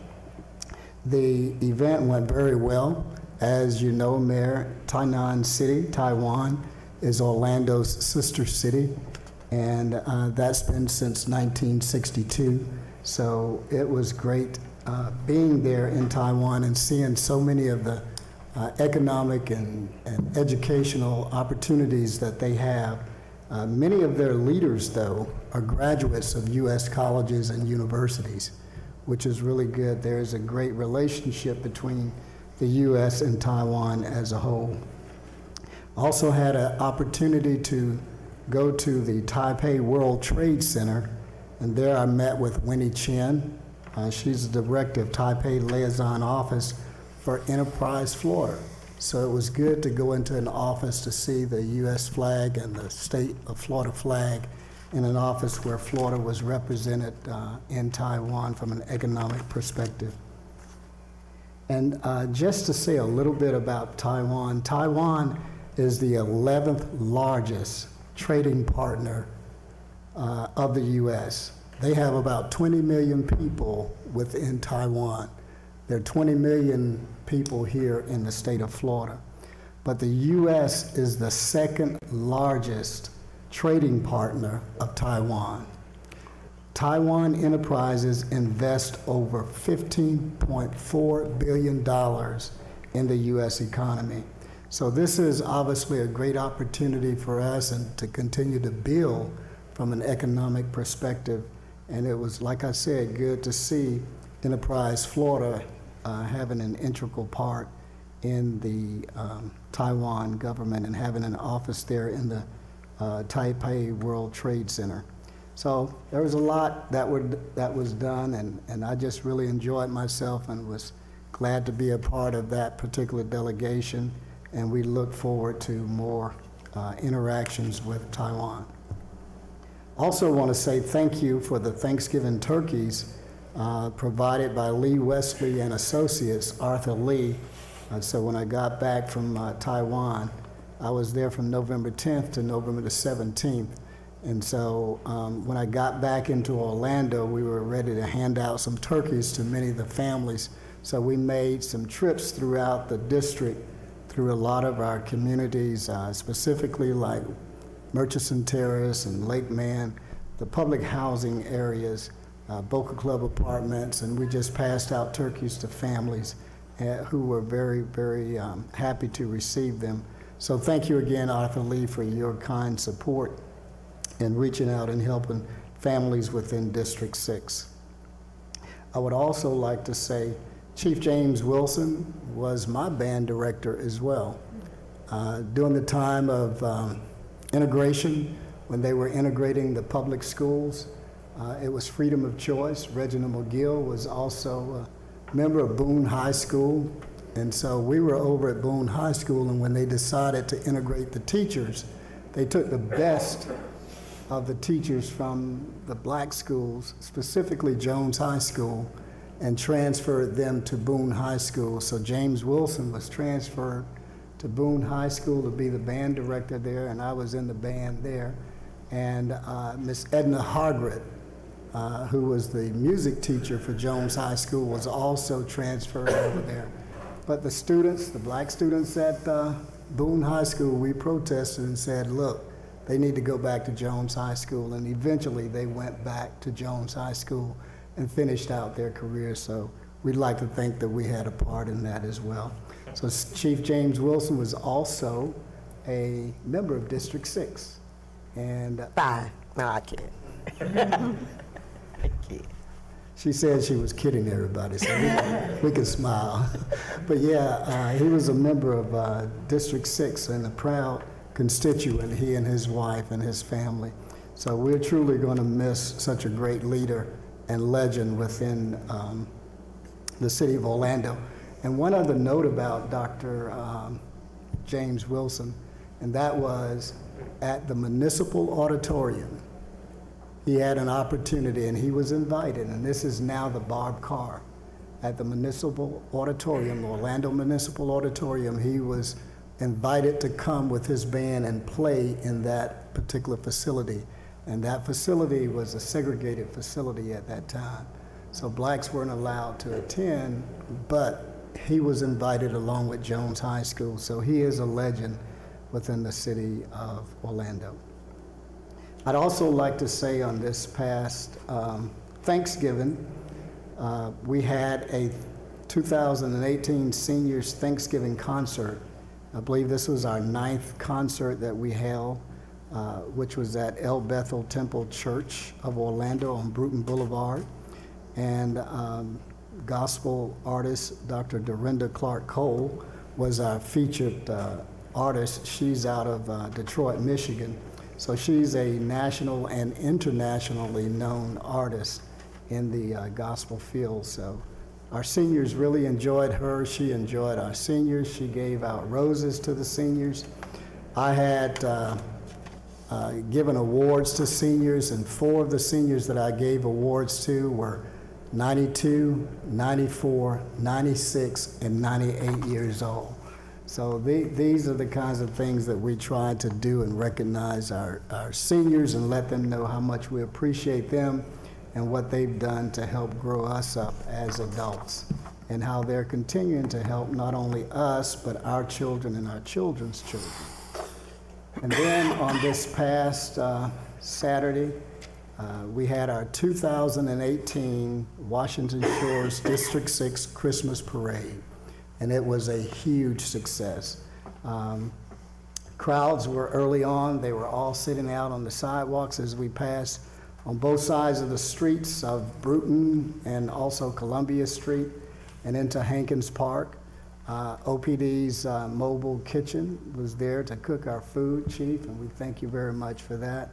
The event went very well. As you know, Mayor, Tainan City, Taiwan, is Orlando's sister city, and that's been since 1962. So it was great being there in Taiwan and seeing so many of the economic and educational opportunities that they have. Many of their leaders, though, are graduates of U.S. colleges and universities, which is really good. There's a great relationship between the U.S. and Taiwan as a whole. Also had an opportunity to go to the Taipei World Trade Center, and there I met with Winnie Chen. She's the director of Taipei Liaison Office for Enterprise Florida. So it was good to go into an office to see the U.S. flag and the state of Florida flag in an office where Florida was represented in Taiwan from an economic perspective. And just to say a little bit about Taiwan, Taiwan is the 11th largest trading partner of the U.S. They have about 20 million people within Taiwan. There are 20 million people here in the state of Florida. But the U.S. is the 2nd largest trading partner of Taiwan. Taiwan enterprises invest over $15.4 billion in the U.S. economy. So this is obviously a great opportunity for us and to continue to build from an economic perspective. And it was, like I said, good to see Enterprise Florida having an integral part in the Taiwan government and having an office there in the Taipei World Trade Center. So there was a lot that was done, and I just really enjoyed myself and was glad to be a part of that particular delegation, and we look forward to more interactions with Taiwan. Also want to say thank you for the Thanksgiving turkeys provided by Lee Wesley and Associates, Arthur Lee. So when I got back from Taiwan, I was there from November 10th to November the 17th. And so when I got back into Orlando, we were ready to hand out some turkeys to many of the families. So we made some trips throughout the district, through a lot of our communities, specifically like Murchison Terrace and Lake Man, the public housing areas, Boca Club apartments, and we just passed out turkeys to families who were very, very happy to receive them. So thank you again, Arthur Lee, for your kind support in reaching out and helping families within District 6. I would also like to say Chief James Wilson was my band director as well. During the time of integration, when they were integrating the public schools, it was freedom of choice. Reginald McGill was also a member of Boone High School. And so we were over at Boone High School, and when they decided to integrate the teachers, they took the best of the teachers from the black schools, specifically Jones High School, and transferred them to Boone High School. So James Wilson was transferred to Boone High School to be the band director there, and I was in the band there. And Miss Edna Hargret, who was the music teacher for Jones High School, was also transferred over there. But the students, the black students at Boone High School, we protested and said, look, they need to go back to Jones High School, and eventually they went back to Jones High School and finished out their careers. So we'd like to think that we had a part in that as well. So Chief James Wilson was also a member of District 6. And 5. No, I can't. I can't. She said she was kidding everybody, so we can smile. But yeah, he was a member of District 6 and a proud constituent, he and his wife and his family. So we're truly going to miss such a great leader and legend within the city of Orlando. And one other note about Dr. James Wilson, and that was at the Municipal Auditorium. He had an opportunity, and he was invited, and this is now the Barb Carr. At the Municipal Auditorium, the Orlando Municipal Auditorium, he was invited to come with his band and play in that particular facility. And that facility was a segregated facility at that time. So blacks weren't allowed to attend, but he was invited along with Jones High School. So he is a legend within the city of Orlando. I'd also like to say on this past Thanksgiving, we had a 2018 Seniors Thanksgiving concert. I believe this was our 9th concert that we held, which was at El Bethel Temple Church of Orlando on Bruton Boulevard. And gospel artist Dr. Dorinda Clark Cole was our featured artist. She's out of Detroit, Michigan. So she's a national and internationally known artist in the gospel field. So our seniors really enjoyed her. She enjoyed our seniors. She gave out roses to the seniors. I had given awards to seniors, and 4 of the seniors that I gave awards to were 92, 94, 96, and 98 years old. So these are the kinds of things that we try to do and recognize our seniors and let them know how much we appreciate them and what they've done to help grow us up as adults, and how they're continuing to help not only us, but our children and our children's children. And then on this past Saturday, we had our 2018 Washington Shores District 6 Christmas Parade, and it was a huge success. Crowds were early on. They were all sitting out on the sidewalks as we passed on both sides of the streets of Bruton and also Columbia Street and into Hankins Park. OPD's mobile kitchen was there to cook our food, Chief, and we thank you very much for that.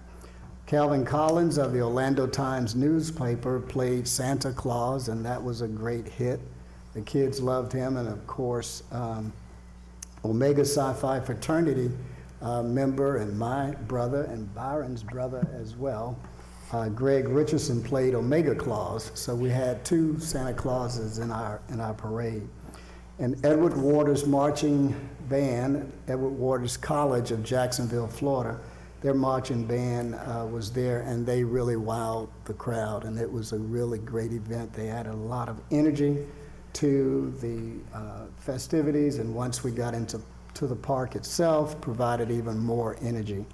Calvin Collins of the Orlando Times newspaper played Santa Claus, and that was a great hit. The kids loved him, and of course, Omega Psi Phi fraternity member and my brother and Byron's brother as well, Greg Richardson played Omega Claus, so we had 2 Santa Clauses in our parade. And Edward Waters Marching Band, Edward Waters College of Jacksonville, Florida, their marching band was there, and they really wowed the crowd, and it was a really great event. They had a lot of energy to the festivities, and once we got into the park itself, provided even more energy.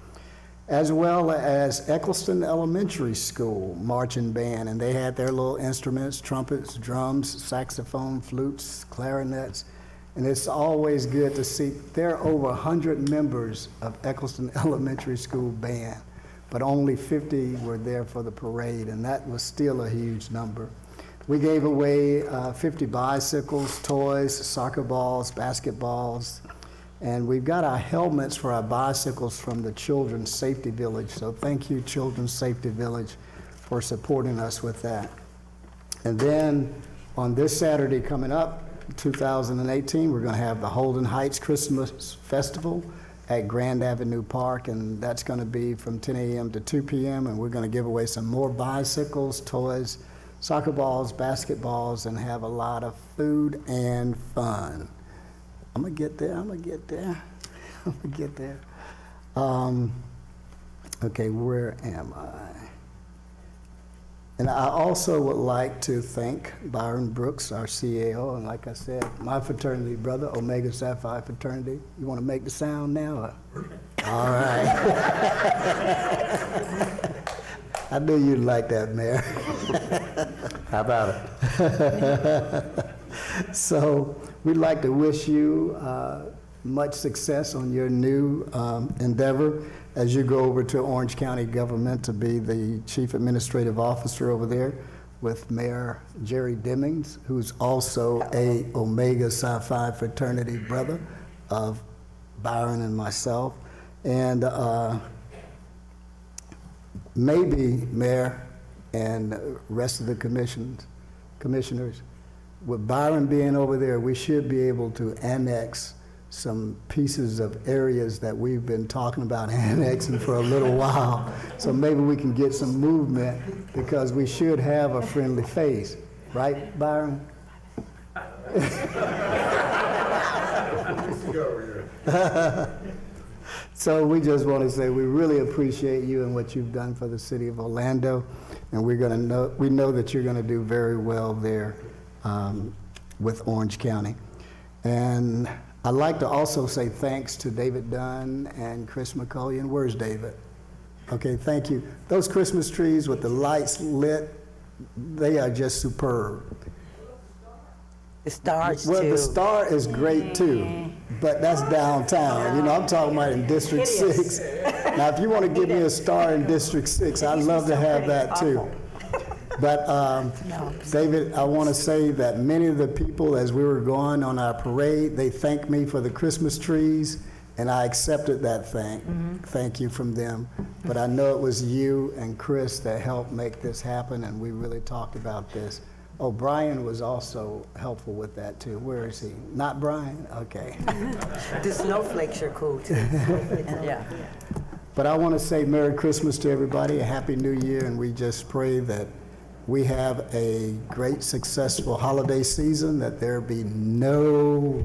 As well as Eccleston Elementary School marching band, and they had their little instruments, trumpets, drums, saxophone, flutes, clarinets, and it's always good to see. There are over 100 members of Eccleston Elementary School band, but only 50 were there for the parade, and that was still a huge number. We gave away 50 bicycles, toys, soccer balls, basketballs, and we've got our helmets for our bicycles from the Children's Safety Village. So thank you, Children's Safety Village, for supporting us with that. And then on this Saturday coming up, 2018, we're going to have the Holden Heights Christmas Festival at Grand Avenue Park, and that's going to be from 10 a.m. to 2 p.m., and we're going to give away some more bicycles, toys, soccer balls, basketballs, and have a lot of food and fun. I'm gonna get there, I'm gonna get there, I'm gonna get there. Okay, where am I? And I also would like to thank Byron Brooks, our CAO, and like I said, my fraternity brother, Omega Psi Phi fraternity. You wanna make the sound now? All right. I knew you'd like that, Mayor. How about it? So we'd like to wish you much success on your new endeavor as you go over to Orange County government to be the Chief Administrative Officer over there with Mayor Jerry Demings, who's also a Omega Psi Phi fraternity brother of Byron and myself. And maybe Mayor and the rest of the commissioners, with Byron being over there, we should be able to annex some pieces of areas that we've been talking about annexing for a little while. So maybe we can get some movement, because we should have a friendly face. Right, Byron? So we just want to say we really appreciate you and what you've done for the city of Orlando, and we know that you're going to do very well there with Orange County. And I'd like to also say thanks to David Dunn and Chris McCullion. Where's David? Okay, thank you. Those Christmas trees with the lights lit, they are just superb. The stars Well, too. the star is great too, but that's downtown. You know, I'm talking about in District 6. Now, if you want to give me a star in District 6, I'd love to have that too. But David, I want to say that many of the people, as we were going on our parade, they thanked me for the Christmas trees, and I accepted that thank you from them. But I know it was you and Chris that helped make this happen, and we really talked about this. Oh, Brian was also helpful with that too. Where is he? Not Brian? Okay. The snowflakes are cool too. Yeah. But I want to say Merry Christmas to everybody, a Happy New Year, and we just pray that we have a great, successful holiday season, that there be no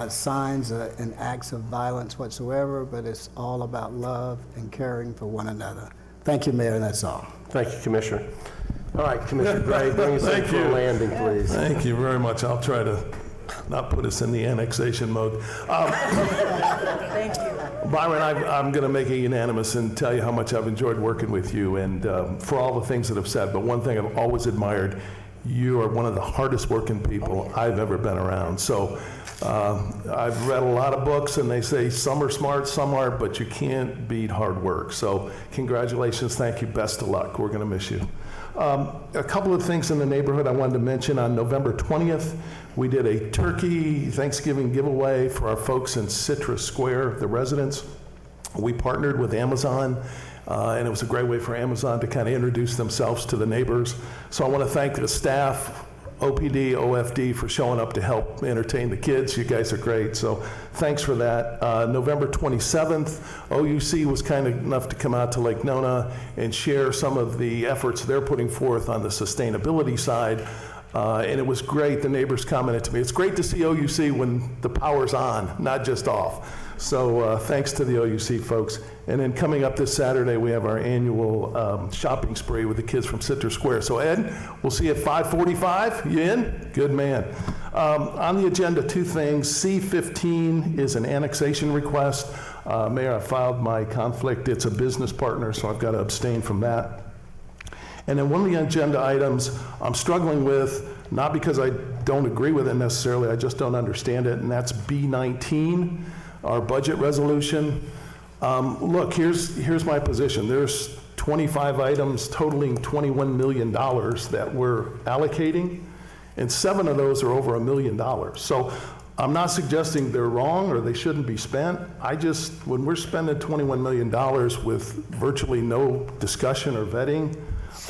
signs and acts of violence whatsoever, but it's all about love and caring for one another. Thank you, Mayor, and that's all. Thank you, Commissioner. All right, Commissioner Gray, bring us in for a landing, please. Thank you very much. I'll try to not put us in the annexation mode. Thank you. Byron, I'm going to make it unanimous and tell you how much I've enjoyed working with you, and for all the things that I've said. But one thing I've always admired, you are one of the hardest working people I've ever been around. So I've read a lot of books, and they say some are smart, some aren't, but you can't beat hard work. So congratulations, thank you, best of luck. We're going to miss you. A couple of things in the neighborhood I wanted to mention. On November 20th, we did a turkey Thanksgiving giveaway for our folks in Citrus Square, the residents. We partnered with Amazon, and it was a great way for Amazon to kind of introduce themselves to the neighbors. So I want to thank the staff OPD, OFD for showing up to help entertain the kids. You guys are great, so thanks for that. November 27th, OUC was kind enough to come out to Lake Nona and share some of the efforts they're putting forth on the sustainability side. And it was great. The neighbors commented to me, it's great to see OUC when the power's on, not just off. So thanks to the OUC folks. And then coming up this Saturday, we have our annual shopping spree with the kids from Citrus Square. So Ed, we'll see you at 5:45. You in? Good man. On the agenda, two things. C15 is an annexation request. Mayor, I filed my conflict. It's a business partner, so I've got to abstain from that. And then one of the agenda items I'm struggling with, not because I don't agree with it necessarily, I just don't understand it, and that's B19, our budget resolution. Look, here's my position. There's 25 items totaling $21 million that we're allocating, and 7 of those are over $1 million. So I'm not suggesting they're wrong or they shouldn't be spent. When we're spending $21 million with virtually no discussion or vetting,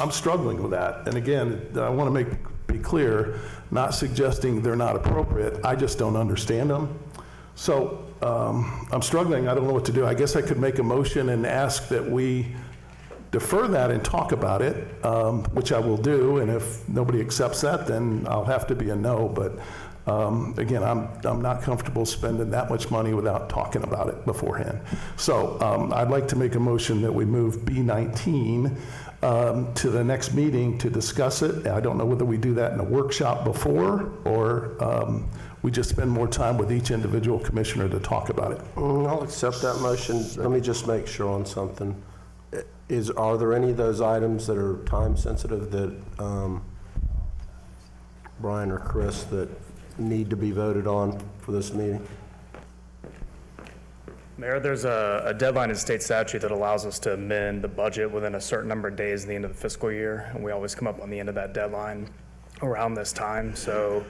I'm struggling with that. And again, I want to be clear, not suggesting they're not appropriate. I just don't understand them. So I'm struggling. I don't know what to do. I guess I could make a motion and ask that we defer that and talk about it, which I will do. And if nobody accepts that, then I'll have to be a no. But again, I'm not comfortable spending that much money without talking about it beforehand. So I'd like to make a motion that we move B19 to the next meeting to discuss it. I don't know whether we do that in a workshop before or we just spend more time with each individual commissioner to talk about it. I'll accept that motion. Let me just make sure on something. Are there any of those items that are time sensitive that Brian or Chris that need to be voted on for this meeting? Mayor, there's a deadline in state statute that allows us to amend the budget within a certain number of days at the end of the fiscal year, and we always come up on the end of that deadline around this time. So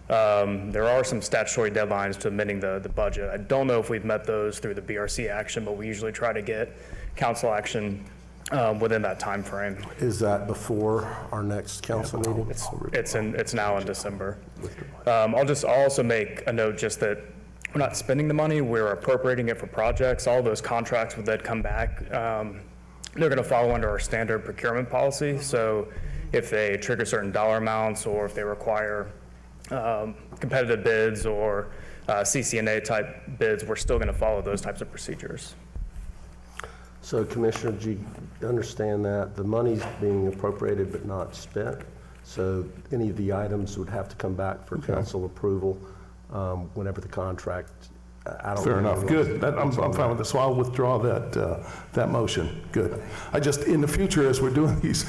there are some statutory deadlines to amending the budget. I don't know if we've met those through the BRC action, but we usually try to get council action within that time frame. Is that before our next council meeting? It's now in December. I'll also make a note just that we're not spending the money, we're appropriating it for projects. All those contracts that come back, they're going to follow under our standard procurement policy. So if they trigger certain dollar amounts or if they require competitive bids or CCNA type bids, we're still going to follow those types of procedures. So Commissioner, do you understand that the money's being appropriated but not spent? So any of the items would have to come back for council approval whenever the contract, I don't know. Fair enough, good. I'm fine with this, so I'll withdraw that motion. Good. In the future, as we're doing these,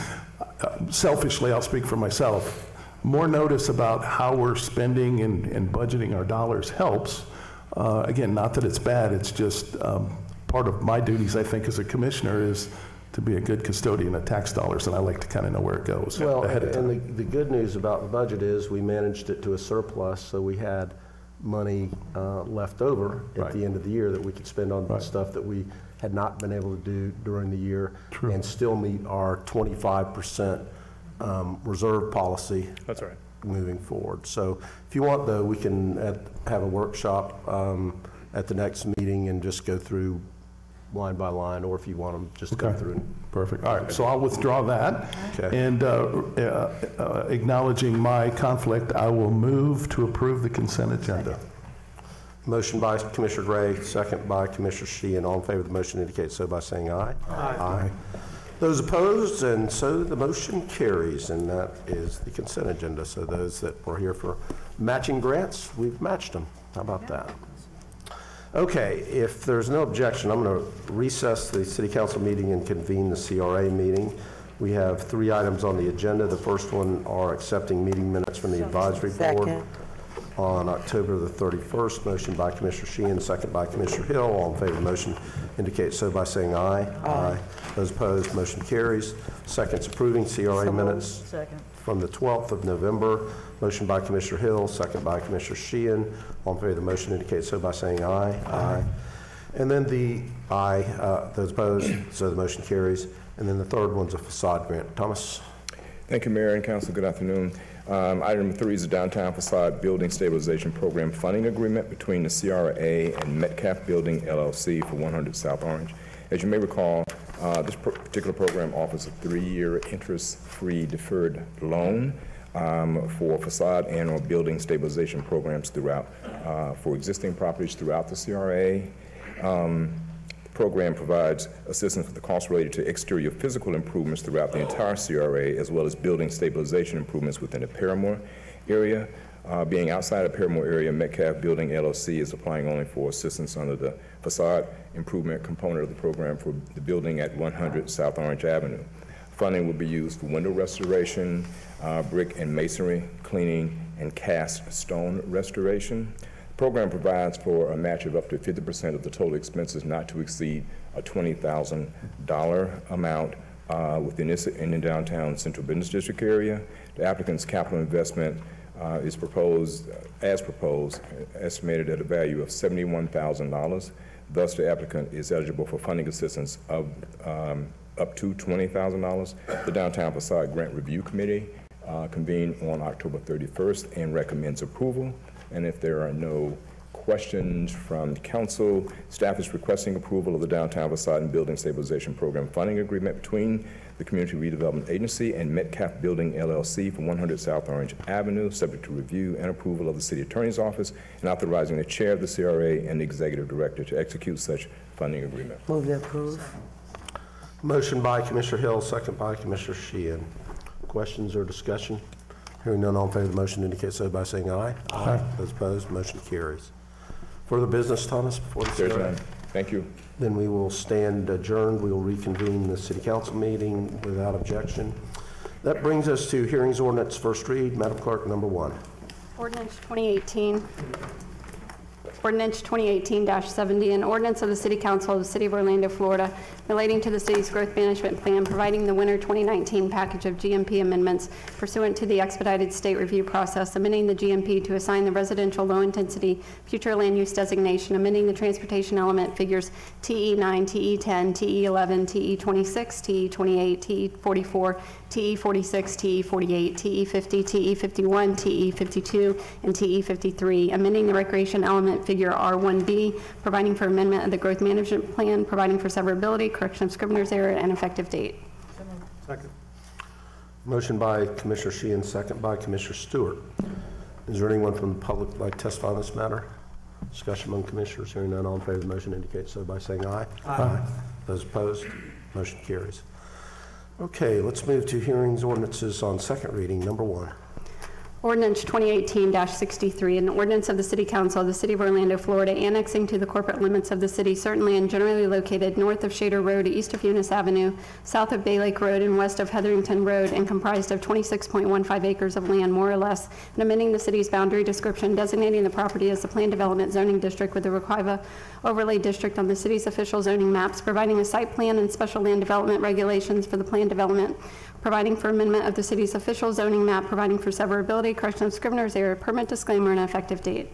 selfishly, I'll speak for myself, more notice about how we're spending and budgeting our dollars helps. Again, not that it's bad, it's just part of my duties, I think, as a commissioner is to be a good custodian of tax dollars, and I like to kind of know where it goes ahead of time. And the good news about the budget is we managed it to a surplus, so we had money left over at the end of the year that we could spend on stuff that we had not been able to do during the year and still meet our 25% reserve policy. That's right. Moving forward. So if you want, though, we can have a workshop at the next meeting and just go through line by line, or if you want them, just go through. Perfect. All right, so I'll withdraw that. Okay. And acknowledging my conflict, I will move to approve the consent agenda. Motion by Commissioner Gray, second by Commissioner Sheehan. All in favor of the motion indicate so by saying aye. Aye. Those opposed, and so the motion carries, and that is the consent agenda. So those that were here for matching grants, we've matched them. How about that? Okay, if there's no objection, I'm going to recess the City Council meeting and convene the CRA meeting. We have 3 items on the agenda. The first one are accepting meeting minutes from the advisory board on October the 31st. Motion by Commissioner Sheehan, second by Commissioner Hill. All in favor of the motion indicate so by saying aye. Aye. Those opposed, motion carries. Second's approving CRA minutes from the 12th of November. Motion by Commissioner Hill, second by Commissioner Sheehan. All in favor of the motion indicate so by saying aye. Aye. And then those opposed, so the motion carries. And then the third one's a facade grant. Thomas? Thank you, Mayor and Council. Good afternoon. Item 3 is the Downtown Facade Building Stabilization Program funding agreement between the CRA and Metcalf Building LLC for 100 South Orange. As you may recall, this particular program offers a 3-year interest-free deferred loan for facade and/or building stabilization programs throughout, for existing properties throughout the CRA. The program provides assistance with the costs related to exterior physical improvements throughout the entire CRA, as well as building stabilization improvements within the Paramore area. Being outside of Paramore area, Metcalf Building LLC is applying only for assistance under the facade improvement component of the program for the building at 100 South Orange Avenue. Funding will be used for window restoration, brick and masonry cleaning, and cast stone restoration. The program provides for a match of up to 50% of the total expenses not to exceed a $20,000 amount within the downtown central business district area. The applicant's capital investment is proposed, estimated at a value of $71,000. Thus, the applicant is eligible for funding assistance of up to $20,000. The Downtown Facade Grant Review Committee convened on October 31st and recommends approval. And if there are no questions from council, staff is requesting approval of the Downtown Facade and Building Stabilization Program funding agreement between the Community Redevelopment Agency and Metcalf Building LLC for 100 South Orange Avenue, subject to review and approval of the City Attorney's Office, and authorizing the Chair of the CRA and the Executive Director to execute such funding agreement. Move to approve. Motion by Commissioner Hill, second by Commissioner Sheehan. Questions or discussion? Hearing none, all in favor of the motion indicate so by saying aye. Aye. Those opposed, motion carries. Further business, Thomas, before the There's none. Thank you. Then we will stand adjourned. We will reconvene the City Council meeting without objection. That brings us to hearings ordinance first read. Madam Clerk, number 1. Ordinance 2018-70, an ordinance of the City Council of the City of Orlando, Florida, relating to the city's growth management plan, providing the winter 2019 package of GMP amendments pursuant to the expedited state review process, amending the GMP to assign the residential low-intensity future land use designation, amending the transportation element figures TE9, TE10, TE11, TE26, TE28, TE44, TE46, TE48, TE50, TE51, TE52, and TE53, amending the recreation element figure R1B, providing for amendment of the growth management plan, providing for severability, correction of scrivener's error, and effective date. Second. Motion by Commissioner Sheehan, second by Commissioner Stewart. Is there anyone from the public who'd like to testify on this matter? Discussion among commissioners. Hearing none, all in favor of the motion indicate so by saying aye. Aye. Those opposed, motion carries. Okay, let's move to hearings ordinances on second reading. Number 1. Ordinance 2018-63, an ordinance of the City Council of the City of Orlando, Florida, annexing to the corporate limits of the city certain land generally located north of Shader Road, east of Eunice Avenue, south of Bay Lake Road, and west of Heatherington Road, and comprised of 26.15 acres of land, more or less, and amending the city's boundary description, designating the property as the Planned Development Zoning District with the Wekiwa Overlay District on the city's official zoning maps, providing a site plan and special land development regulations for the planned development, providing for amendment of the city's official zoning map, providing for severability, correction of scrivener's error, permit disclaimer, and effective date.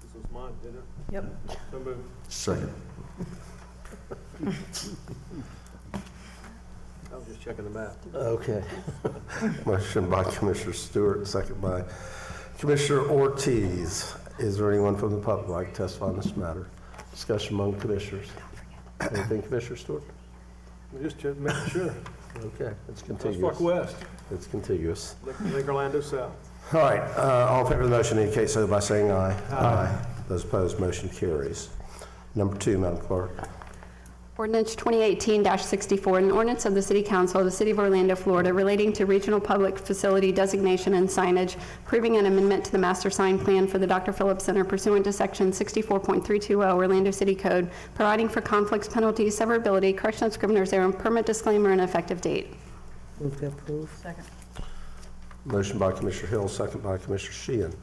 This was mine, didn't it? Yep. So moved. Second. I was just checking the map. Okay. Motion by Commissioner Stewart, second by Commissioner Ortiz. Is there anyone from the public who'd like to testify on this matter? Discussion among commissioners. Anything, Commissioner Stewart? Just making sure. Okay, it's contiguous. Let's fuck west. It's contiguous. Lake Orlando South. All right, all in favor of the motion indicate so by saying aye. Aye. Those opposed, motion carries. Number 2, Madam Clerk. Ordinance 2018-64, an ordinance of the City Council of the City of Orlando, Florida, relating to regional public facility designation and signage, approving an amendment to the master sign plan for the Dr. Phillips Center pursuant to Section 64.320 Orlando City Code, providing for conflicts, penalties, severability, correction of scrivener's error, permit disclaimer, and effective date. Move to approve. Second. Motion by Commissioner Hill, second by Commissioner Sheehan.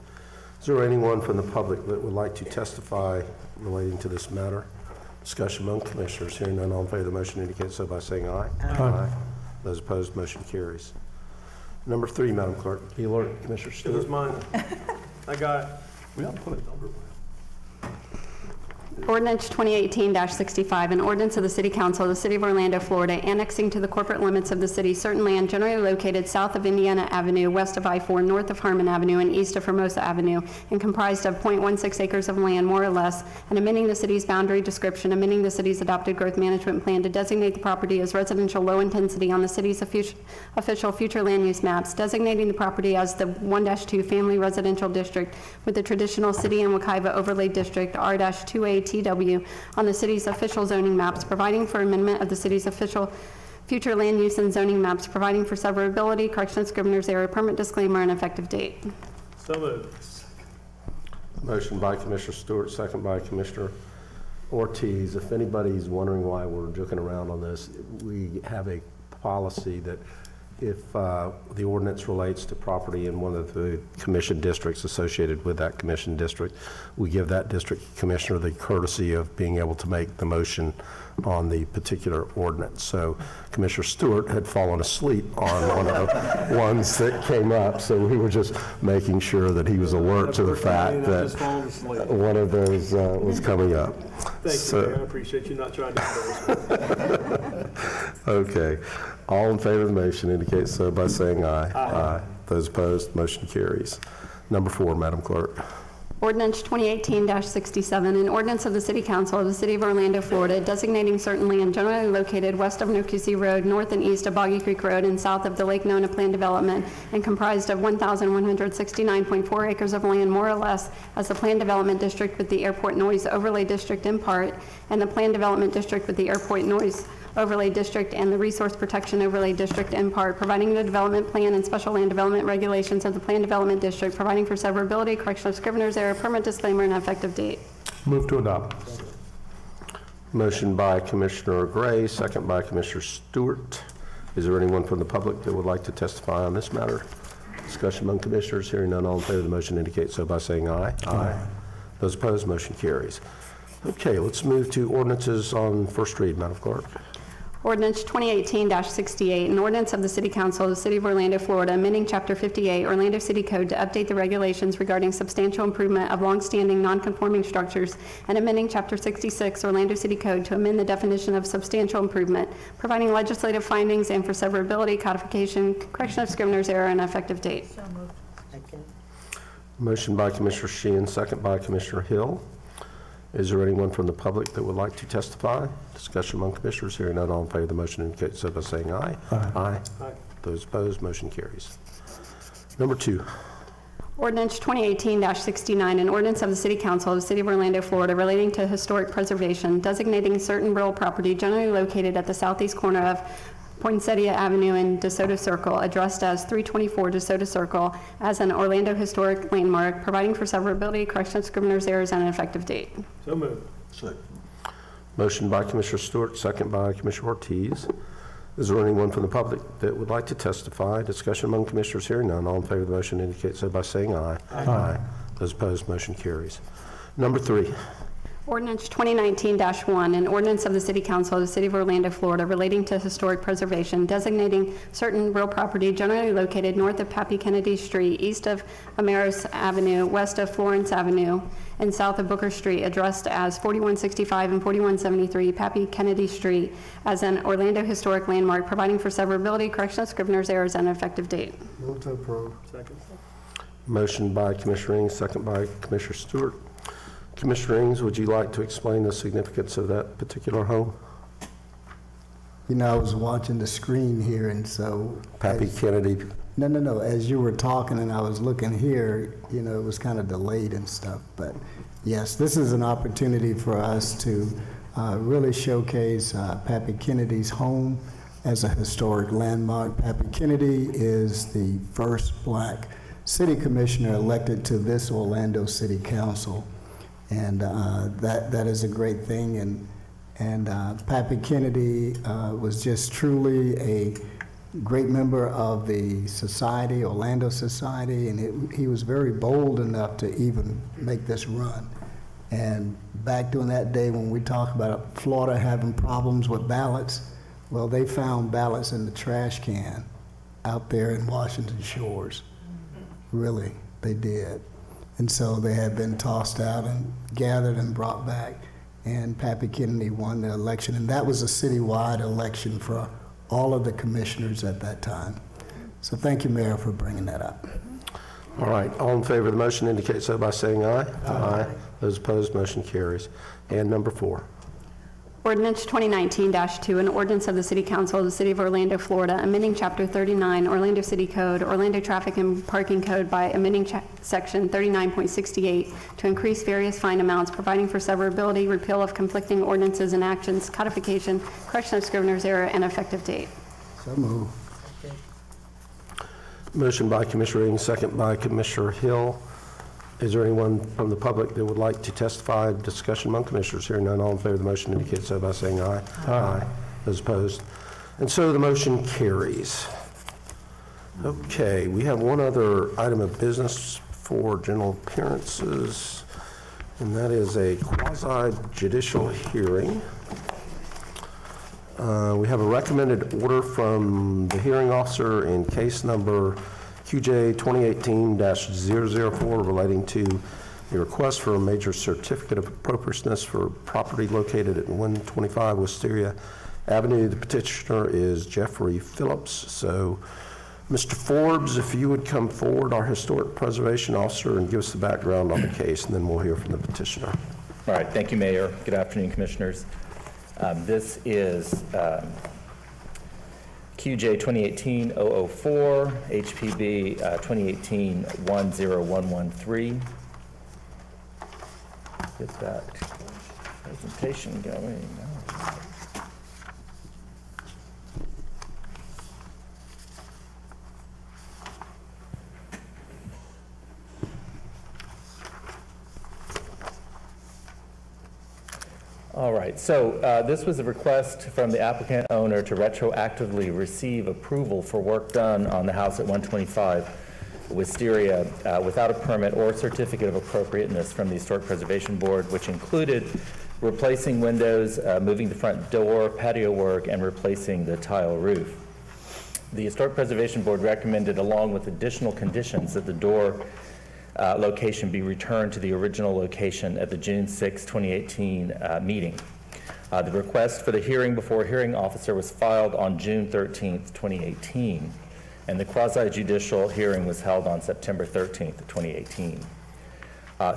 Is there anyone from the public that would like to testify relating to this matter? Discussion among commissioners. Hearing none, all in favor of the motion indicate so by saying aye. Aye. Those opposed, motion carries. Number 3, Madam Clerk. Be alert, Commissioner Stewart. It was mine. I got it. We ought to put a number Ordinance 2018-65, an ordinance of the City Council of the City of Orlando, Florida, annexing to the corporate limits of the city certain land generally located south of Indiana Avenue, west of I-4, north of Harmon Avenue, and east of Formosa Avenue, and comprised of .16 acres of land, more or less, and amending the city's boundary description, amending the city's adopted growth management plan to designate the property as residential low intensity on the city's official future land use maps, designating the property as the 1-2 family residential district with the traditional City and Wekiva overlay district, R-2ATW, on the city's official zoning maps, providing for amendment of the city's official future land use and zoning maps, providing for severability, correction of Scrivener's error, permit disclaimer, and effective date. So moved. Motion by Commissioner Stewart, second by Commissioner Ortiz. If anybody's wondering why we're joking around on this, we have a policy that if the ordinance relates to property in one of the commission districts associated with that commission district, we give that district commissioner the courtesy of being able to make the motion on the particular ordinance. So Commissioner Stewart had fallen asleep on one of the ones that came up, so we were just making sure that he was alert to the fact that one of those was coming up. Thank you, Mayor. I appreciate you not trying to embarrass me. Okay. All in favor of the motion indicate so by saying aye. Aye. Those opposed, motion carries. Number 4, Madam Clerk. Ordinance 2018-67, an ordinance of the City Council of the City of Orlando, Florida, designating certain land generally located west of Nokusi Road, north and east of Boggy Creek Road, and south of the Lake Nona Plan Development, and comprised of 1,169.4 acres of land, more or less, as the Plan Development District with the Airport Noise Overlay District in part, and the Plan Development District with the Airport Noise Overlay District and the Resource Protection Overlay District in part, providing the development plan and special land development regulations of the Plan Development District, providing for severability, correction of Scrivener's error, permit disclaimer, and effective date. Move to adopt. Motion by Commissioner Gray, second by Commissioner Stewart. Is there anyone from the public that would like to testify on this matter? Discussion among commissioners. Hearing none, all in favor of the motion indicate so by saying aye. Aye. Those opposed, motion carries. Okay, let's move to ordinances on first read, Madam Clerk. Ordinance 2018-68, an ordinance of the City Council of the City of Orlando, Florida, amending Chapter 58, Orlando City Code to update the regulations regarding substantial improvement of longstanding non-conforming structures, and amending Chapter 66, Orlando City Code to amend the definition of substantial improvement, providing legislative findings and for severability, codification, correction of Scrivener's error, and effective date. So moved. Second. Motion by Commissioner Sheehan, second by Commissioner Hill. Is there anyone from the public that would like to testify? Discussion among commissioners. Hearing none, all in favor of the motion indicate so by saying aye. Aye. Aye. Those opposed, motion carries. Number 2. Ordinance 2018-69, an ordinance of the City Council of the City of Orlando, Florida, relating to historic preservation, designating certain rural property generally located at the southeast corner of Poinsettia Avenue and DeSoto Circle, addressed as 324 DeSoto Circle, as an Orlando historic landmark, providing for severability, correction of Scrivener's errors, and an effective date. So moved. Second. Motion by Commissioner Stewart, second by Commissioner Ortiz. Is there anyone from the public that would like to testify? Discussion among commissioners. Hearing none, all in favor of the motion indicate so by saying aye. Aye. Those opposed, motion carries. Number 3. Ordinance 2019-1, an ordinance of the City Council of the City of Orlando, Florida, relating to historic preservation, designating certain real property generally located north of Pappy Kennedy Street, east of Amaris Avenue, west of Florence Avenue, and south of Booker Street, addressed as 4165 and 4173 Pappy Kennedy Street, as an Orlando historic landmark, providing for severability, correction of Scrivener's errors, and an effective date. Move to approve. Second. Motion by Commissioner Ings, second by Commissioner Stewart. Commissioner Ings, would you like to explain the significance of that particular home? You know, I was watching the screen here, and so... Pappy Kennedy? No. As you were talking and I was looking here, you know, it was kind of delayed and stuff. But yes, this is an opportunity for us to really showcase Pappy Kennedy's home as a historic landmark. Pappy Kennedy is the first black city commissioner elected to this Orlando City Council. And that is a great thing. And Pappy Kennedy was just truly a great member of the society, Orlando Society, and he was very bold enough to even make this run. And back during that day when we talk about Florida having problems with ballots, well, they found ballots in the trash can out there in Washington Shores. Really, they did. And so they had been tossed out and gathered and brought back. and Pappy Kennedy won the election, and that was a citywide election for all of the commissioners at that time. So thank you, Mayor, for bringing that up. All right, all in favor of the motion indicate so by saying aye. Aye. Those opposed, motion carries. And number 4. Ordinance 2019-2, an ordinance of the City Council of the City of Orlando, Florida, amending Chapter 39, Orlando City Code, Orlando Traffic and Parking Code by amending Section 39.68 to increase various fine amounts, providing for severability, repeal of conflicting ordinances and actions, codification, correction of scrivener's error, and effective date. So moved. Motion by Commissioner Ing, second by Commissioner Hill. Is there anyone from the public that would like to testify? Discussion among commissioners. Hearing none, all in favor of the motion indicate so by saying aye. Aye. Those opposed. And so the motion carries. Okay, we have one other item of business for general appearances, and that is a quasi-judicial hearing. We have a recommended order from the hearing officer in case number QJ 2018-004 relating to the request for a major certificate of appropriateness for property located at 125 Wisteria Avenue. The petitioner is Jeffrey Phillips. So, Mr. Forbes, if you would come forward, our historic preservation officer, and give us the background on the case, and then we'll hear from the petitioner. All right, thank you, Mayor. Good afternoon, commissioners. This is QJ 2018-004, HPB 2018-10113. Get that presentation going. All right, so this was a request from the applicant owner to retroactively receive approval for work done on the house at 125 Wisteria without a permit or certificate of appropriateness from the Historic Preservation Board, which included replacing windows, moving the front door, patio work, and replacing the tile roof. The Historic Preservation Board recommended, along with additional conditions, that the door location be returned to the original location at the June 6, 2018 meeting. The request for the hearing before hearing officer was filed on June 13, 2018, and the quasi-judicial hearing was held on September 13, 2018.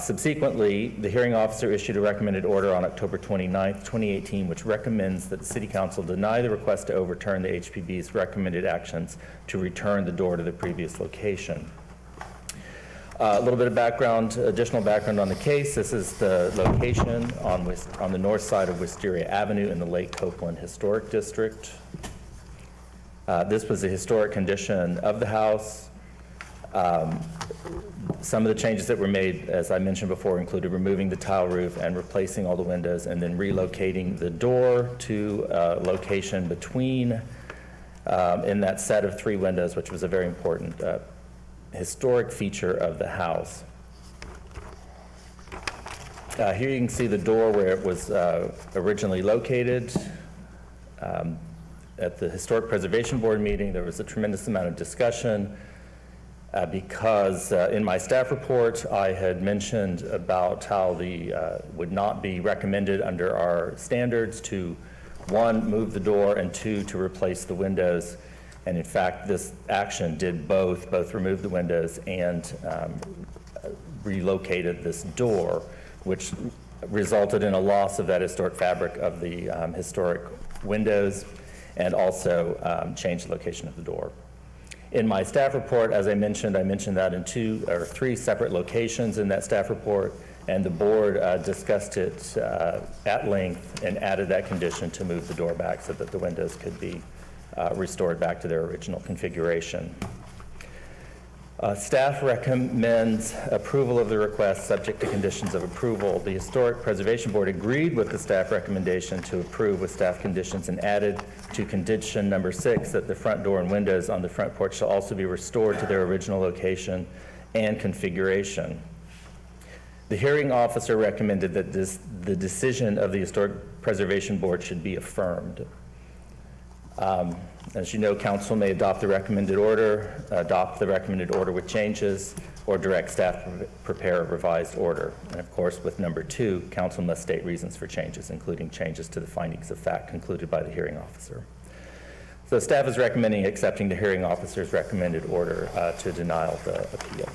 Subsequently, the hearing officer issued a recommended order on October 29, 2018, which recommends that the City Council deny the request to overturn the HPB's recommended actions to return the door to the previous location. A little bit of background, additional background on the case. This is the location on the north side of Wisteria Avenue in the Lake Copeland Historic District. This was the historic condition of the house. Some of the changes that were made, as I mentioned before, included removing the tile roof and replacing all the windows, and then relocating the door to a location between in that set of 3 windows, which was a very important historic feature of the house. Here you can see the door where it was originally located. At the Historic Preservation Board meeting, there was a tremendous amount of discussion because in my staff report, I had mentioned about how the would not be recommended under our standards to, 1, move the door, and 2, to replace the windows. And in fact, this action did both remove the windows and relocated this door, which resulted in a loss of that historic fabric of the historic windows, and also changed the location of the door. In my staff report, as I mentioned that in 2 or 3 separate locations in that staff report, and the board discussed it at length and added that condition to move the door back so that the windows could be restored back to their original configuration. Staff recommends approval of the request subject to conditions of approval. The Historic Preservation Board agreed with the staff recommendation to approve with staff conditions and added to condition number 6 that the front door and windows on the front porch shall also be restored to their original location and configuration. The hearing officer recommended that the decision of the Historic Preservation Board should be affirmed. As you know, council may adopt the recommended order with changes. or direct staff to prepare a revised order. And of course, with number 2, council must state reasons for changes, including changes to the findings of fact concluded by the hearing officer. So staff is recommending accepting the hearing officer's recommended order to denial the appeal.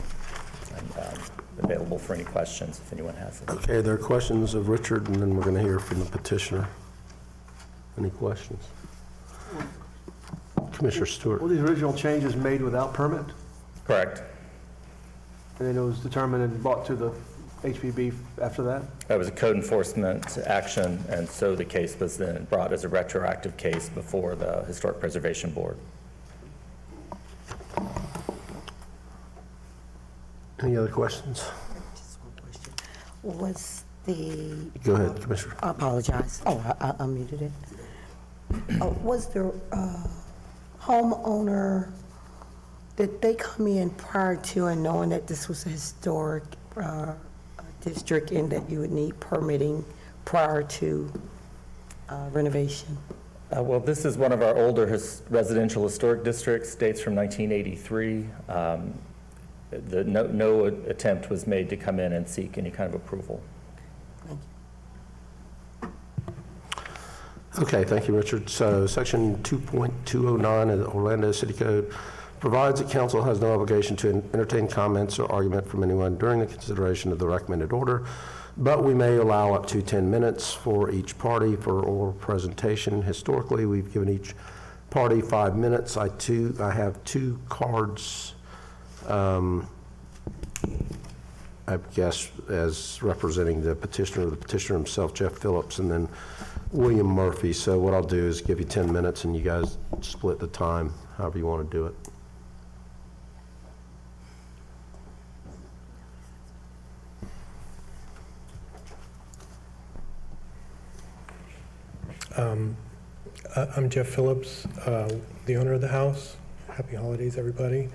And available for any questions if anyone has them. Okay, there are questions of Richard, and then we're going to hear from the petitioner. Any questions? Commissioner Stewart. Were these original changes made without permit? Correct. And then it was determined and brought to the HPB after that? That was a code enforcement action, and so the case was then brought as a retroactive case before the Historic Preservation Board. Any other questions? Just one question. Was the... Go ahead, Commissioner. I apologize. Oh, I unmuted it. Was the homeowner, did they come in prior to and knowing that this was a historic district and that you would need permitting prior to renovation? Well, this is one of our older residential historic districts, dates from 1983. No attempt was made to come in and seek any kind of approval. Okay, thank you, Richard. So section 2.209 of the Orlando City Code provides that council has no obligation to entertain comments or argument from anyone during the consideration of the recommended order, but we may allow up to 10 minutes for each party for oral presentation. Historically, we've given each party 5 minutes. I have 2 cards, I guess, as representing the petitioner himself, Jeff Phillips, and then William Murphy. So what I'll do is give you 10 minutes and you guys split the time however you want to do it. I'm Jeff Phillips, the owner of the house. Happy holidays, everybody.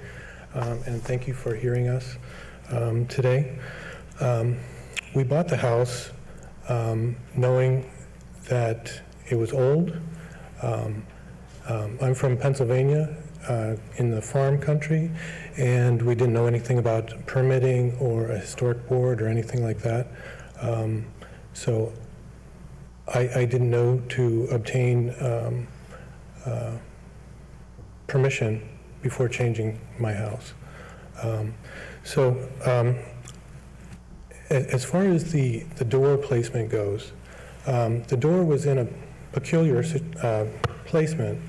And thank you for hearing us today. We bought the house knowing that it was old. I'm from Pennsylvania, in the farm country, and we didn't know anything about permitting or a historic board or anything like that. So I didn't know to obtain permission before changing my house. As far as the door placement goes, the door was in a peculiar placement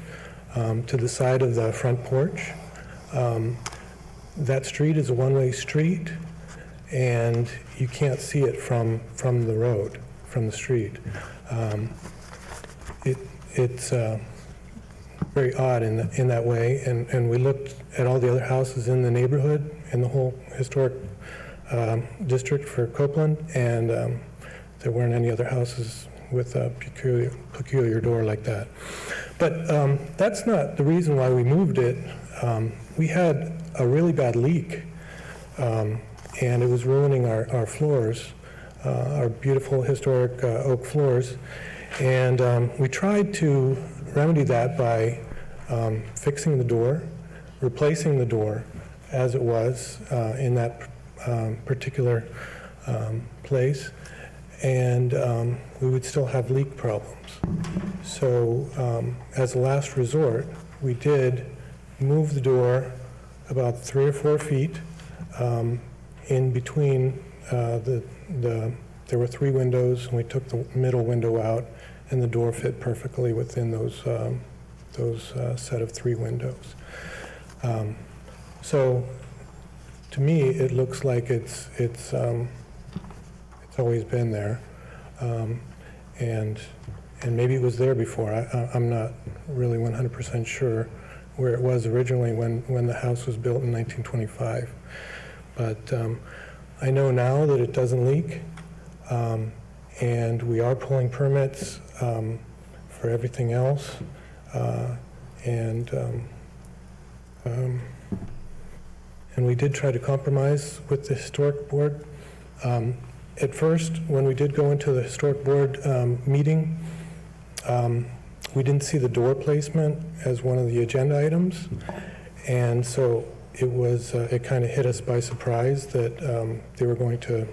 to the side of the front porch. That street is a one-way street, and you can't see it from the road, from the street. It's very odd in that way, and we looked at all the other houses in the neighborhood, in the whole historic district for Copeland, and there weren't any other houses with a peculiar door like that. But that's not the reason why we moved it. We had a really bad leak, and it was ruining our floors, our beautiful historic oak floors. And we tried to remedy that by fixing the door, replacing the door as it was in that particular place, and we would still have leak problems. So as a last resort, we did move the door about 3 or 4 feet in between there were 3 windows, and we took the middle window out, and the door fit perfectly within those set of 3 windows. So to me, it looks like it's always been there, and maybe it was there before. I'm not really 100% sure where it was originally when the house was built in 1925, but I know now that it doesn't leak, and we are pulling permits for everything else, and we did try to compromise with the historic board. At first, when we did go into the historic board meeting, we didn't see the door placement as one of the agenda items, and so it kind of hit us by surprise that they were going to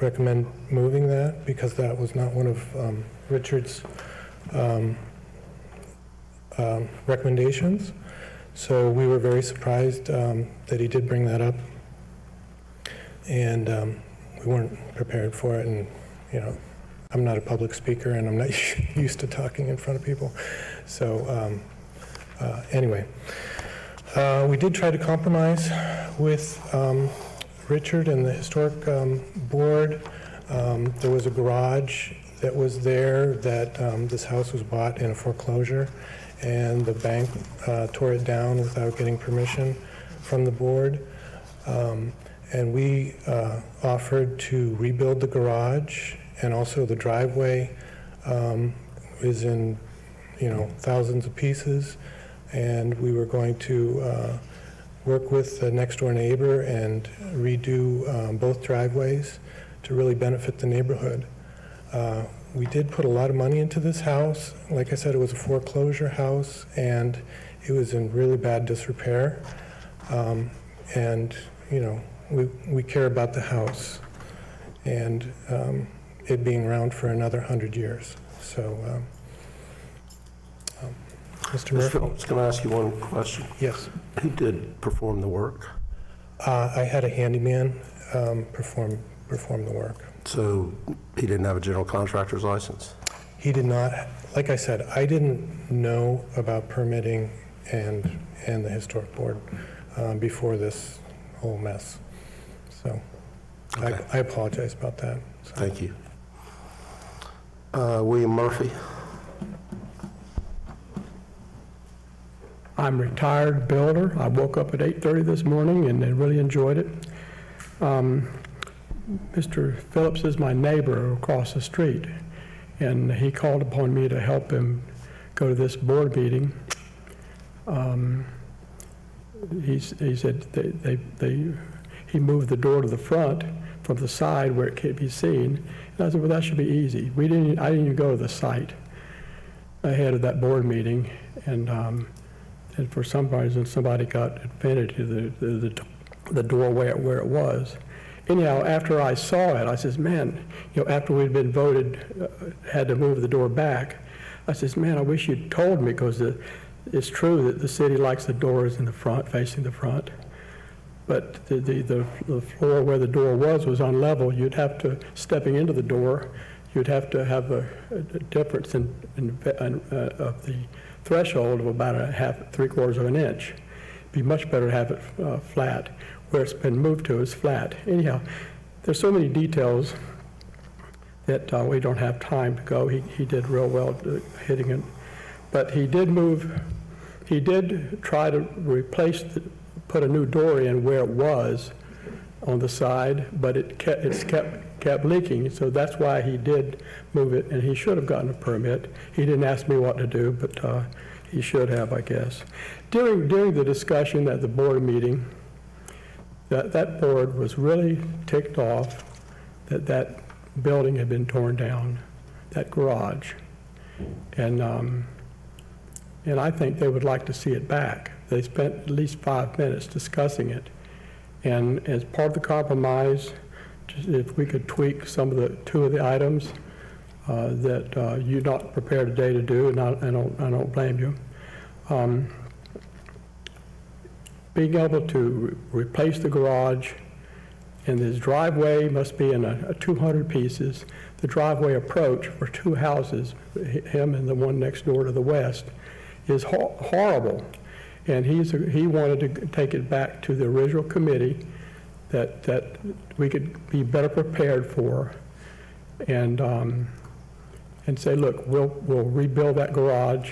recommend moving that, because that was not one of Richard's recommendations. So we were very surprised that he did bring that up, and we weren't prepared for it. And you know, I'm not a public speaker, and I'm not used to talking in front of people. So anyway, we did try to compromise with Richard and the historic board. There was a garage that was there that this house was bought in a foreclosure, and the bank tore it down without getting permission from the board. And we offered to rebuild the garage, and also the driveway is in, you know, thousands of pieces, and we were going to work with the next door neighbor and redo both driveways to really benefit the neighborhood. We did put a lot of money into this house. Like I said, it was a foreclosure house, and it was in really bad disrepair. And, you know, we care about the house and it being around for another 100 years. So, Mr. Murphy? I was going to ask you one question. Yes. Who did perform the work? I had a handyman perform the work. So he didn't have a general contractor's license? He did not. Like I said, I didn't know about permitting and the historic board before this whole mess. So okay. I apologize about that. So. Thank you. William Murphy. I'm a retired builder. I woke up at 8:30 this morning and I really enjoyed it. Mr. Phillips is my neighbor across the street, and he called upon me to help him go to this board meeting. He said he moved the door to the front from the side where it can't be seen. And I said, well, that should be easy. I didn't even go to the site ahead of that board meeting, and for some reason somebody got advantage of the doorway where it was. Anyhow, after I saw it, I says, man, you know, after we'd been voted, had to move the door back, I says, man, I wish you'd told me, because it's true that the city likes the doors in the front, facing the front. But the floor where the door was on level. You'd have to, stepping into the door, you'd have to have a difference of the threshold of about 3/4 of an inch. It'd be much better to have it flat. Where it's been moved to is flat. Anyhow, there's so many details that we don't have time to go. He did real well hitting it. But he did try to put a new door in where it was on the side, but it's kept leaking, so that's why he did move it, and he should have gotten a permit. He didn't ask me what to do, but he should have, I guess. During the discussion at the board meeting, that board was really ticked off that building had been torn down, that garage, and I think they would like to see it back. They spent at least 5 minutes discussing it, and as part of the compromise, if we could tweak two of the items that you're not prepared today to do, and I don't blame you. Being able to replace the garage, and his driveway must be in a 200 pieces. The driveway approach for two houses, him and the one next door to the west, is horrible. And he wanted to take it back to the original committee that we could be better prepared for, and say, look, we'll rebuild that garage.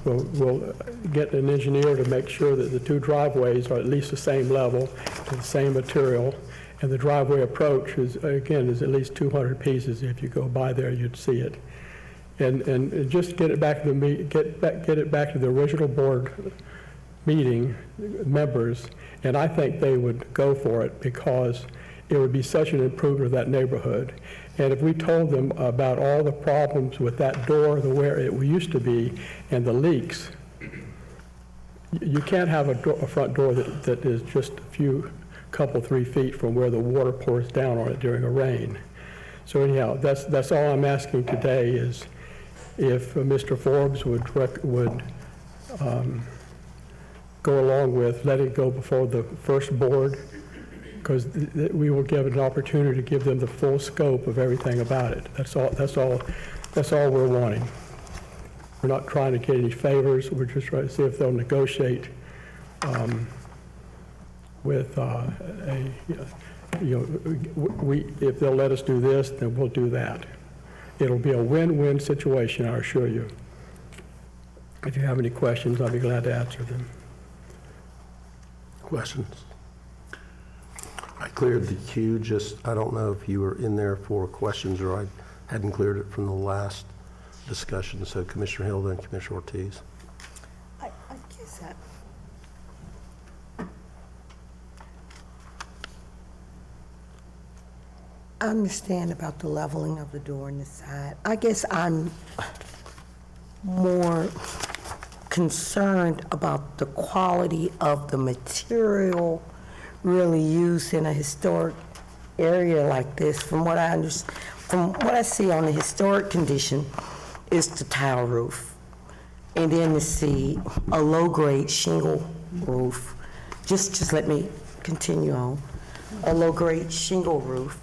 We'll get an engineer to make sure that the two driveways are at least the same level, to the same material, and the driveway approach is at least 200 pieces. If you go by there, you'd see it, and just get it back to the original board meeting members, and I think they would go for it, because it would be such an improvement of that neighborhood. And if we told them about all the problems with that door, where it used to be, and the leaks, you can't have a front door that is just a couple, 3 feet from where the water pours down on it during a rain. So anyhow, that's all I'm asking today is if Mr. Forbes would go along with letting it go before the first board, because we will give an opportunity to give them the full scope of everything about it. That's all we're wanting. We're not trying to get any favors. We're just trying to see if they'll negotiate with if they'll let us do this, then we'll do that. It'll be a win-win situation, I assure you. If you have any questions, I'll be glad to answer them. Questions? I cleared the queue, I don't know if you were in there for questions or I hadn't cleared it from the last discussion. So Commissioner Hilda and Commissioner Ortiz. I guess I understand about the leveling of the door on the side. I guess I'm more concerned about the quality of the material really used in a historic area like this. From what I understand, from what I see on the historic condition is the tile roof. And then to see a low-grade shingle roof. Just let me continue on. A low-grade shingle roof.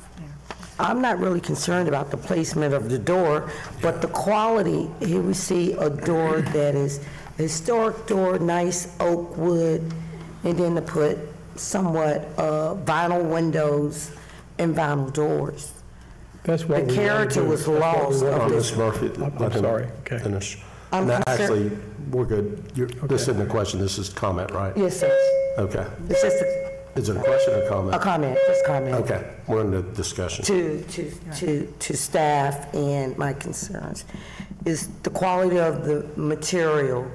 I'm not really concerned about the placement of the door, but the quality. Here we see a door that is a historic door, nice oak wood, and then to put somewhat vinyl windows and vinyl doors. That's what the character was lost of this. Ms. Murphy, I'm sorry. Okay. Finish. I'm actually, we're good. This isn't a question. This is comment, right? Yes, sir. Okay. It's just Is it a question or a comment? a comment, just comment. Okay, we're in the discussion. To staff and my concerns is the quality of the material.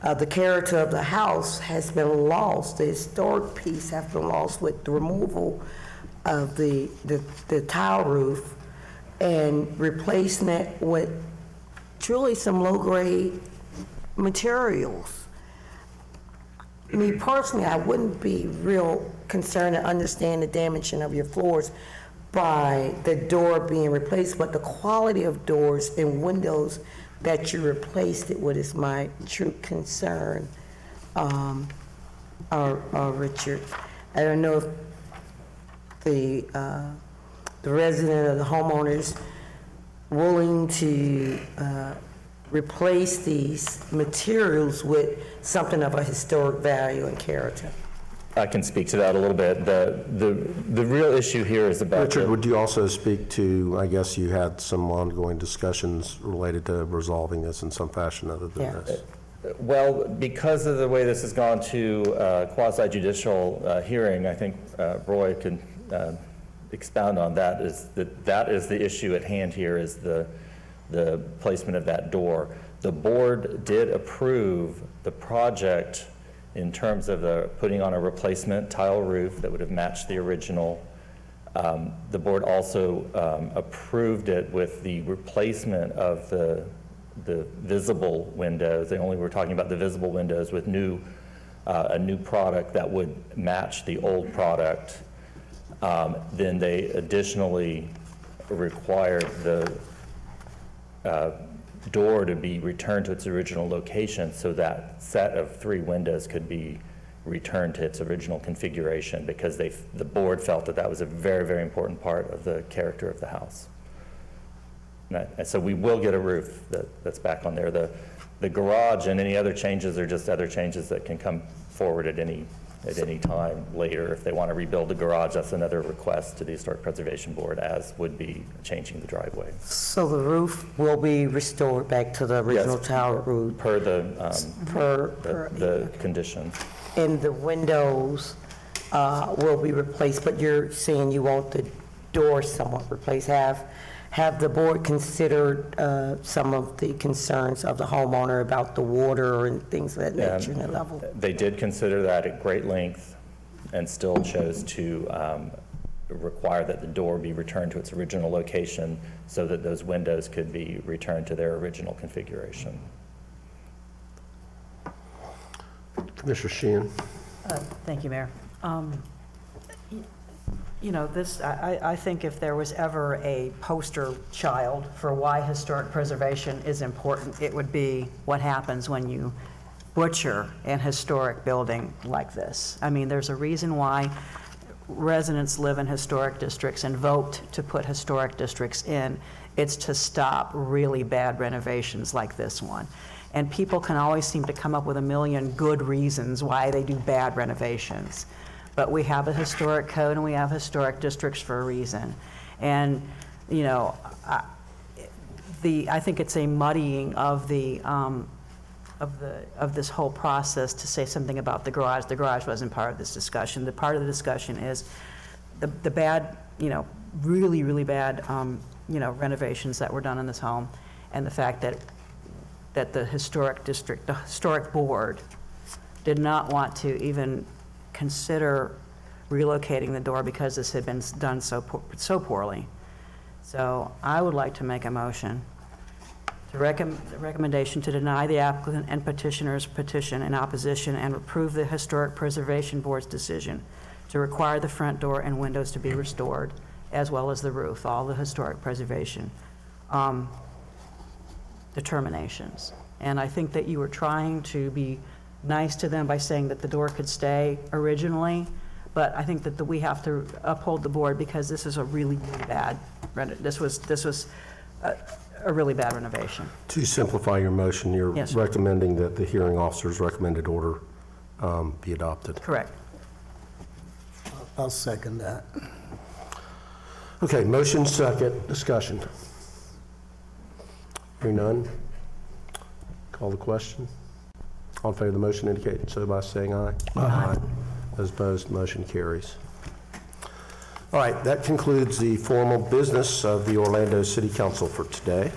The character of the house has been lost. The historic piece has been lost with the removal of the tile roof and replacing it with truly some low-grade materials. Me personally, I wouldn't be real concerned to understand the damaging of your floors by the door being replaced, but the quality of doors and windows that you replaced it with is my true concern, Richard. I don't know if the resident or the homeowners willing to replace these materials with something of a historic value and character. I can speak to that a little bit. The real issue here is about Richard, would you also speak to, I guess you had some ongoing discussions related to resolving this in some fashion other than this? Well, because of the way this has gone to quasi-judicial hearing, I think Roy can expound on that. That is the issue at hand here, is the placement of that door. The board did approve the project in terms of the putting on a replacement tile roof that would have matched the original. The board also approved it with the replacement of the visible windows. They only were talking about the visible windows with a new product that would match the old product. Then they additionally required the door to be returned to its original location so that set of 3 windows could be returned to its original configuration, because the board felt that that was a very, very important part of the character of the house. And so we will get a roof that's back on there. The garage and any other changes are just other changes that can come forward at any time later. If they want to rebuild the garage, that's another request to the Historic Preservation Board, as would be changing the driveway. So the roof will be restored back to the original tile roof? Per the condition. And the windows will be replaced, but you're saying you want the door somewhat replaced. Have the board considered some of the concerns of the homeowner about the water and things of that nature in the level? They did consider that at great length and still chose to require that the door be returned to its original location so that those windows could be returned to their original configuration. Commissioner Sheehan. Thank you, Mayor. You know, I think if there was ever a poster child for why historic preservation is important, it would be what happens when you butcher an historic building like this. I mean, there's a reason why residents live in historic districts and vote to put historic districts in. It's to stop really bad renovations like this one. And people can always seem to come up with a million good reasons why they do bad renovations. But we have a historic code and we have historic districts for a reason. And, you know, I think it's a muddying of the of this whole process to say something about the garage. The garage wasn't part of this discussion. The part of the discussion is the bad, you know, really, really bad, you know, renovations that were done in this home, and the fact that the historic district, the historic board, did not want to even consider relocating the door because this had been done so poorly. So I would like to make a motion to recommendation to deny the applicant and petitioner's petition in opposition and approve the Historic Preservation Board's decision to require the front door and windows to be restored, as well as the roof, all the historic preservation determinations. And I think that you were trying to be nice to them by saying that the door could stay originally, but I think that we have to uphold the board because this is a really, really bad, this was a really bad renovation. To simplify your motion, you're recommending that the hearing officer's recommended order be adopted. Correct. I'll second that. Okay, motion second, discussion. Hearing none, call the question. All in favor of the motion indicate so by saying aye. Aye. Those opposed, motion carries. All right, that concludes the formal business of the Orlando City Council for today.